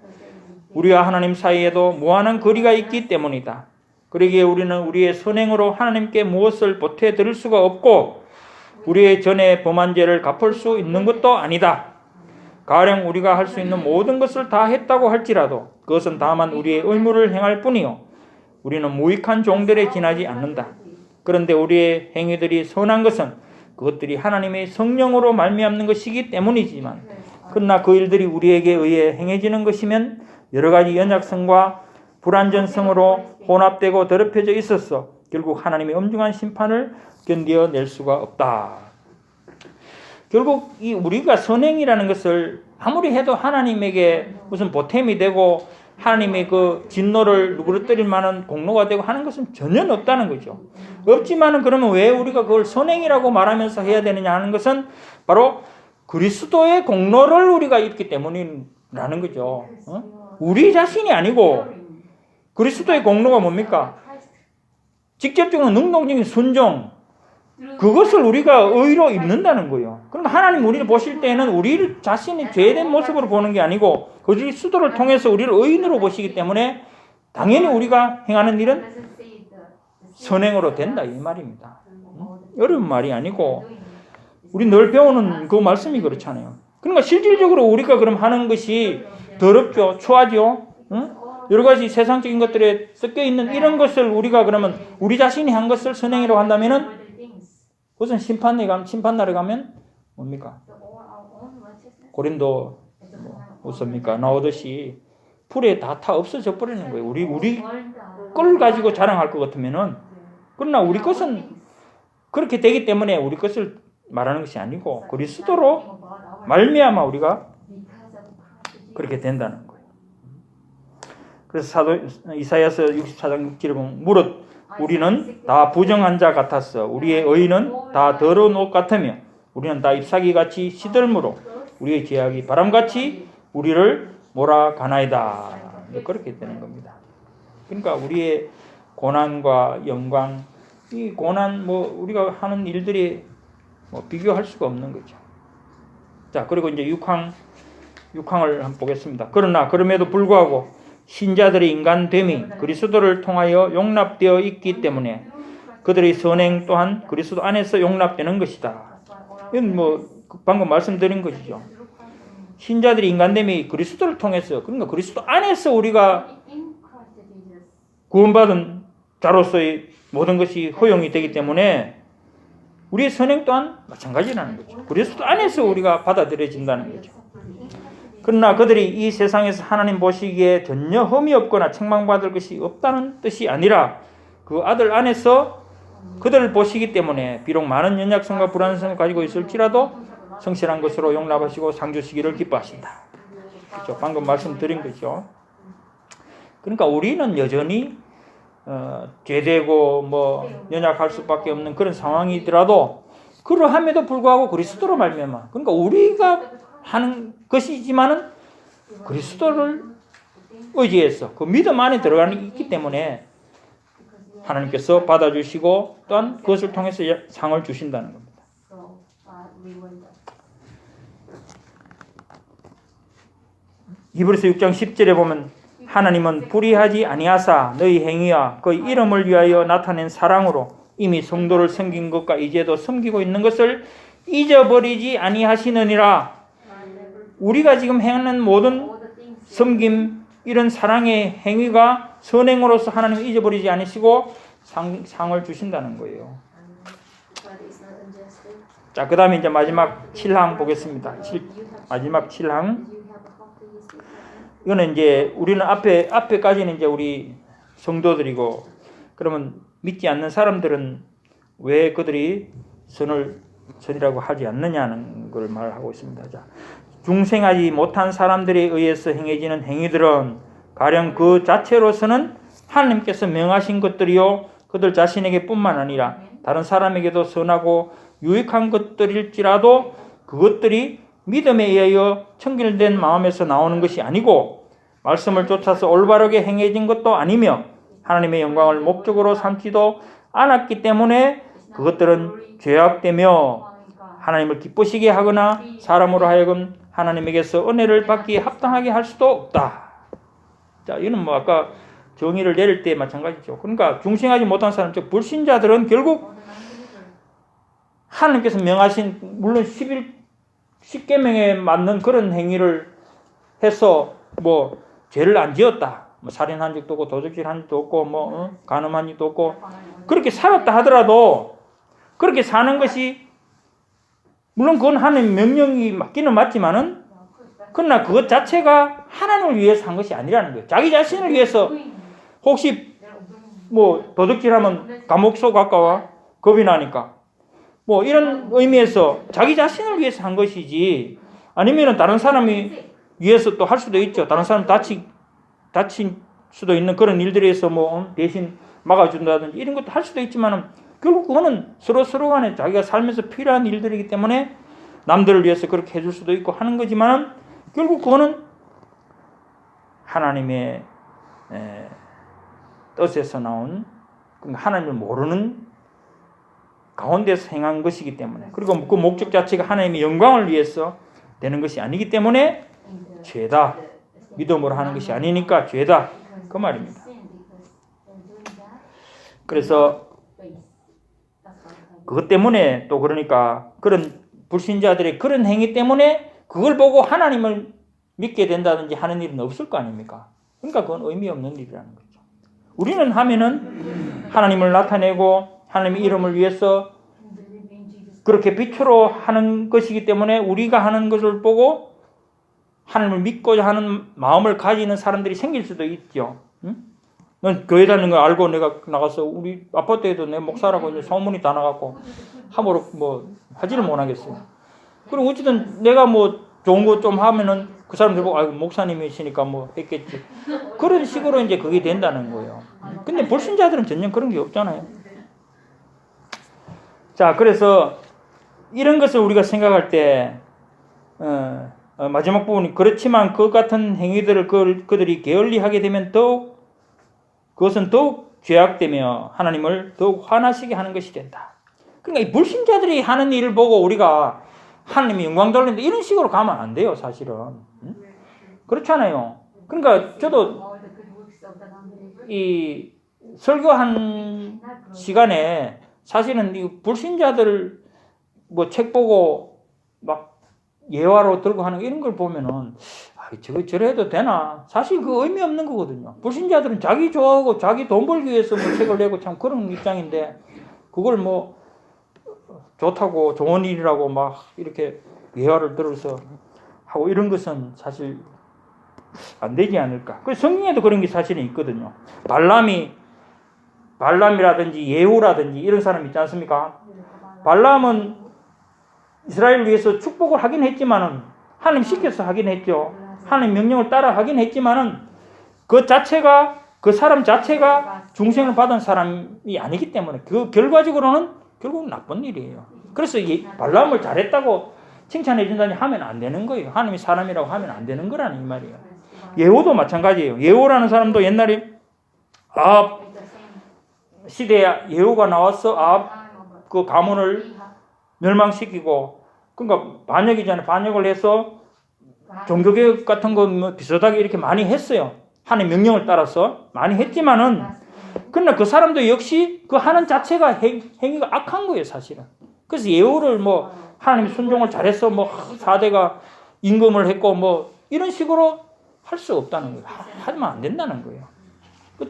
우리와 하나님 사이에도 무한한 거리가 있기 때문이다. 그러기에 우리는 우리의 선행으로 하나님께 무엇을 보태드릴 수가 없고 우리의 전에 범한 죄를 갚을 수 있는 것도 아니다. 가령 우리가 할 수 있는 모든 것을 다 했다고 할지라도 그것은 다만 우리의 의무를 행할 뿐이요 우리는 무익한 종들에 지나지 않는다. 그런데 우리의 행위들이 선한 것은 그것들이 하나님의 성령으로 말미암는 것이기 때문이지만 그러나 그 일들이 우리에게 의해 행해지는 것이면 여러 가지 연약성과 불완전성으로 혼합되고 더럽혀져 있어서 결국 하나님의 엄중한 심판을 견뎌낼 수가 없다. 결국 이 우리가 선행이라는 것을 아무리 해도 하나님에게 무슨 보탬이 되고 하나님의 그 진노를 누그러뜨릴 만한 공로가 되고 하는 것은 전혀 없다는 거죠. 없지만은 그러면 왜 우리가 그걸 선행이라고 말하면서 해야 되느냐 하는 것은 바로 그리스도의 공로를 우리가 입기 때문이라는 거죠. 우리 자신이 아니고 그리스도의 공로가 뭡니까? 직접적인 능동적인 순종, 그것을 우리가 의로 입는다는 거예요. 그럼 하나님 우리를 보실 때는 우리 자신이 죄된 모습으로 보는 게 아니고 그리스도를 통해서 우리를 의인으로 보시기 때문에 당연히 우리가 행하는 일은 선행으로 된다 이 말입니다. 어려운 말이 아니고 우리 늘 배우는 그 말씀이 그렇잖아요. 그러니까 실질적으로 우리가 그럼 하는 것이 더럽죠, 추하죠. 여러 가지 세상적인 것들에 섞여 있는 이런 것을 우리가 그러면 우리 자신이 한 것을 선행이라고 한다면은 그것은 심판날에 가면 뭡니까? 고린도 무엇입니까? 나오듯이 불에 다 타 없어져 버리는 거예요. 우리 걸 가지고 자랑할 것 같으면은 그러나 우리 것은 그렇게 되기 때문에 우리 것을 말하는 것이 아니고 그리스도로 말미암아 우리가 그렇게 된다는 거예요. 그래서 사도 이사야서 64장 6절에 보면 무릇 우리는 다 부정한 자 같았어. 우리의 의는 다 더러운 옷 같으며 우리는 다 잎사귀같이 시들므로 우리의 죄악이 바람같이 우리를 몰아가나이다. 그렇게 되는 겁니다. 그러니까 우리의 고난과 영광, 이 고난 우리가 하는 일들이 비교할 수가 없는 거죠. 자, 그리고 이제 6항을 한번 보겠습니다. 그러나 그럼에도 불구하고 신자들의 인간됨이 그리스도를 통하여 용납되어 있기 때문에 그들의 선행 또한 그리스도 안에서 용납되는 것이다. 이건 방금 말씀드린 것이죠. 신자들의 인간됨이 그리스도를 통해서, 그러니까 그리스도 안에서 우리가 구원받은 자로서의 모든 것이 허용이 되기 때문에 우리의 선행 또한 마찬가지라는 거죠. 그리스도 안에서 우리가 받아들여진다는 거죠. 그러나 그들이 이 세상에서 하나님 보시기에 전혀 흠이 없거나 책망받을 것이 없다는 뜻이 아니라 그 아들 안에서 그들을 보시기 때문에 비록 많은 연약성과 불안성을 가지고 있을지라도 성실한 것으로 용납하시고 상 주시기를 기뻐하신다. 그렇죠? 방금 말씀드린 거죠. 그러니까 우리는 여전히 죄되고 연약할 수밖에 없는 그런 상황이더라도 그러함에도 불구하고 그리스도로 말미암아, 그러니까 우리가 하는 것이지만은 그리스도를 의지해서 그 믿음 안에 들어가는 있기 때문에 하나님께서 받아주시고 또한 그것을 통해서 상을 주신다는 겁니다. 히브리서 6장 10절에 보면 하나님은 불의하지 아니하사 너희 행위와 그 이름을 위하여 나타낸 사랑으로 이미 성도를 섬긴 것과 이제도 섬기고 있는 것을 잊어버리지 아니하시느니라. 우리가 지금 행하는 모든 섬김, 이런 사랑의 행위가 선행으로서 하나님을 잊어버리지 않으시고 상을 주신다는 거예요. 자, 그 다음에 이제 마지막 7항 보겠습니다. 마지막 7항. 이거는 이제 우리는 앞에까지는 이제 우리 성도들이고, 그러면 믿지 않는 사람들은 왜 그들이 선이라고 하지 않느냐는 걸 말하고 있습니다. 자, 중생하지 못한 사람들에 의해서 행해지는 행위들은 가령 그 자체로서는 하나님께서 명하신 것들이요 그들 자신에게 뿐만 아니라 다른 사람에게도 선하고 유익한 것들일지라도 그것들이 믿음에 의하여 청결된 마음에서 나오는 것이 아니고 말씀을 쫓아서 올바르게 행해진 것도 아니며 하나님의 영광을 목적으로 삼지도 않았기 때문에 그것들은 죄악되며 하나님을 기쁘시게 하거나 사람으로 하여금 하나님에게서 은혜를 받기에 합당하게 할 수도 없다. 자, 이는 아까 정의를 내릴 때 마찬가지죠. 그러니까 중생하지 못한 사람, 즉 불신자들은 결국 하나님께서 명하신, 물론 10계명에 맞는 그런 행위를 해서 죄를 안 지었다. 살인한 적도 없고 도적질한 적도 없고 간음한 적도 없고 그렇게 살았다 하더라도 그렇게 사는 것이 물론 그건 하나님 명령이 맞기는 맞지만은 그러나 그것 자체가 하나님을 위해서 한 것이 아니라는 거예요. 자기 자신을 위해서 혹시 뭐 도둑질하면 감옥 속 가까워 겁이 나니까 뭐 이런 의미에서 자기 자신을 위해서 한 것이지 아니면은 다른 사람이 위해서 또 할 수도 있죠. 다른 사람 다친 수도 있는 그런 일들에서 뭐 대신 막아준다든지 이런 것도 할 수도 있지만은 결국 그거는 서로 간에 자기가 살면서 필요한 일들이기 때문에 남들을 위해서 그렇게 해줄 수도 있고 하는 거지만은 결국 그거는 하나님의 뜻에서 나온 하나님을 모르는 가운데서 행한 것이기 때문에 그리고 그 목적 자체가 하나님의 영광을 위해서 되는 것이 아니기 때문에 죄다. 믿음으로 하는 것이 아니니까 죄다. 그 말입니다. 그래서 그것 때문에 또 그러니까 그런 불신자들의 그런 행위 때문에 그걸 보고 하나님을 믿게 된다든지 하는 일은 없을 거 아닙니까? 그러니까 그건 의미 없는 일이라는 거죠. 우리는 하면은 하나님을 나타내고 하나님의 이름을 위해서 그렇게 빛으로 하는 것이기 때문에 우리가 하는 것을 보고 하나님을 믿고자 하는 마음을 가지는 사람들이 생길 수도 있죠. 응? 난 교회 다니는 거 알고 내가 나가서 우리 아파트에도 내 목사라고 이제 소문이 다 나갔고 함부로 뭐 하지를 못하겠어요. 그리고 어쨌든 내가 뭐 좋은 거 좀 하면은 그 사람들 보고 아이고 목사님이시니까 뭐 했겠지. 그런 식으로 이제 그게 된다는 거예요. 근데 불신자들은 전혀 그런 게 없잖아요. 자, 그래서 이런 것을 우리가 생각할 때 마지막 부분이 그렇지만 그 같은 행위들을 그들이 게을리하게 되면 그것은 더욱 죄악되며 하나님을 더욱 화나시게 하는 것이 된다. 그러니까 이 불신자들이 하는 일을 보고 우리가 하나님이 영광 돌린다 이런 식으로 가면 안 돼요, 사실은. 응? 그렇잖아요. 그러니까 저도 이 설교한 시간에 사실은 이 불신자들 뭐 책 보고 막 예화로 들고 하는 이런 걸 보면은 저래 해도 되나? 사실 그 의미 없는 거거든요. 불신자들은 자기 좋아하고 자기 돈 벌기 위해서 뭐 책을 내고 참 그런 입장인데 그걸 뭐 좋다고 좋은 일이라고 막 이렇게 예화를 들어서 하고 이런 것은 사실 안 되지 않을까. 그 성경에도 그런 게 사실은 있거든요. 발람이라든지 예후라든지 이런 사람 있지 않습니까? 발람은 이스라엘을 위해서 축복을 하긴 했지만은 하나님 시켜서 하긴 했죠. 하나님 명령을 따라 하긴 했지만은 그 사람 자체가 중생을 받은 사람이 아니기 때문에 그 결과적으로는 결국 나쁜 일이에요. 그래서 발람을 잘했다고 칭찬해 준다니 하면 안 되는 거예요. 하나님이 사람이라고 하면 안 되는 거라는 이 말이에요. 예후도 마찬가지예요. 예후라는 사람도 옛날에 아합 시대에 예후가 나와서 아합 그 가문을 멸망시키고 그러니까 반역이잖아요. 반역을 해서 종교개혁 같은 거 뭐 비슷하게 이렇게 많이 했어요. 하나님 명령을 따라서 많이 했지만은 그러나 그 사람도 역시 그 하는 자체가 행위가 악한 거예요, 사실은. 그래서 예후를 뭐 하나님 순종을 잘해서 뭐 4대가 임금을 했고 뭐 이런 식으로 할 수 없다는 거예요. 하면 안 된다는 거예요. 그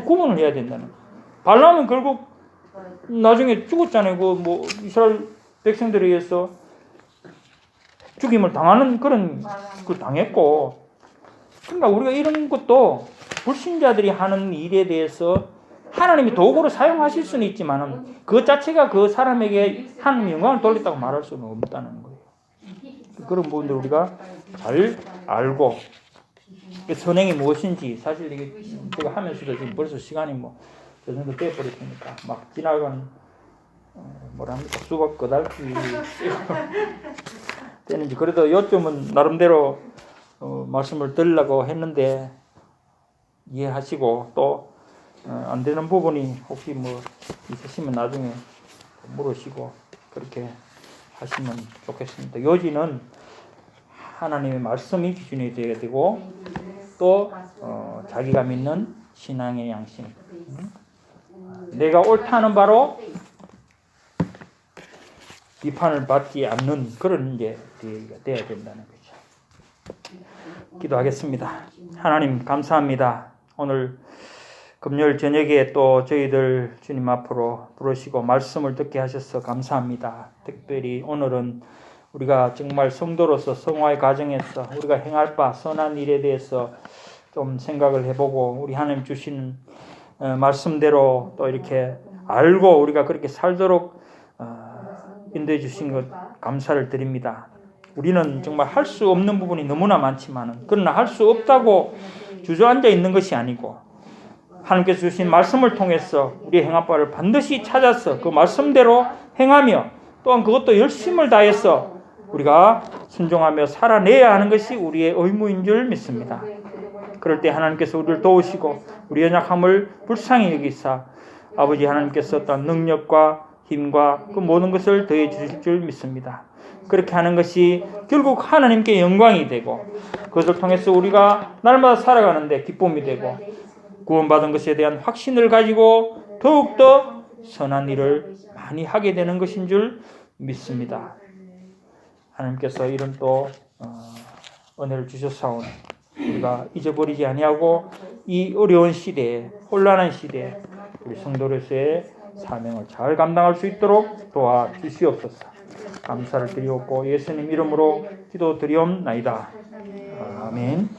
구분을 해야 된다는 거예요. 발람은 결국 나중에 죽었잖아요. 그 뭐 이스라엘 백성들에 의해서 죽임을 당하는 그런 그 당했고. 그러니까 우리가 이런 것도 불신자들이 하는 일에 대해서 하나님이 도구로 사용하실 수는 있지만 그 자체가 그 사람에게 하나님의 영광을 돌렸다고 말할 수는 없다는 거예요. 그런 부분들 우리가 잘 알고 선행이 무엇인지 사실 이게 제가 하면서도 지금 벌써 시간이 뭐 저 정도 떼버렸으니까 막 지나가는 뭐랍니까 수박 거달기 되는지 그래도 요점은 나름대로 말씀을 드리려고 했는데 이해하시고 또 안 되는 부분이 혹시 뭐 있으시면 나중에 물으시고 그렇게 하시면 좋겠습니다. 요지는 하나님의 말씀이 기준이 되어야 되고 또 자기가 믿는 신앙의 양심 내가 옳다는 바로 비판을 받지 않는 그런 이제 돼야 된다는 거죠. 기도하겠습니다. 하나님 감사합니다. 오늘 금요일 저녁에 또 저희들 주님 앞으로 부르시고 말씀을 듣게 하셔서 감사합니다. 특별히 오늘은 우리가 정말 성도로서 성화의 과정에서 우리가 행할 바 선한 일에 대해서 좀 생각을 해보고 우리 하나님 주시는 말씀대로 또 이렇게 알고 우리가 그렇게 살도록 인도해 주신 것 감사를 드립니다. 우리는 정말 할 수 없는 부분이 너무나 많지만 그러나 할 수 없다고 주저앉아 있는 것이 아니고 하나님께서 주신 말씀을 통해서 우리의 행할 바를 반드시 찾아서 그 말씀대로 행하며 또한 그것도 열심을 다해서 우리가 순종하며 살아내야 하는 것이 우리의 의무인 줄 믿습니다. 그럴 때 하나님께서 우리를 도우시고 우리 연약함을 불쌍히 여기사 아버지 하나님께서 어떤 능력과 힘과 그 모든 것을 더해 주실 줄 믿습니다. 그렇게 하는 것이 결국 하나님께 영광이 되고 그것을 통해서 우리가 날마다 살아가는데 기쁨이 되고 구원받은 것에 대한 확신을 가지고 더욱더 선한 일을 많이 하게 되는 것인 줄 믿습니다. 하나님께서 이런 또 은혜를 주셨사오니 우리가 잊어버리지 아니하고 이 어려운 시대에 혼란한 시대에 우리 성도로서의 사명을 잘 감당할 수 있도록 도와주시옵소서. 감사를 드리옵고 예수님 이름으로 기도드리옵나이다. 아멘.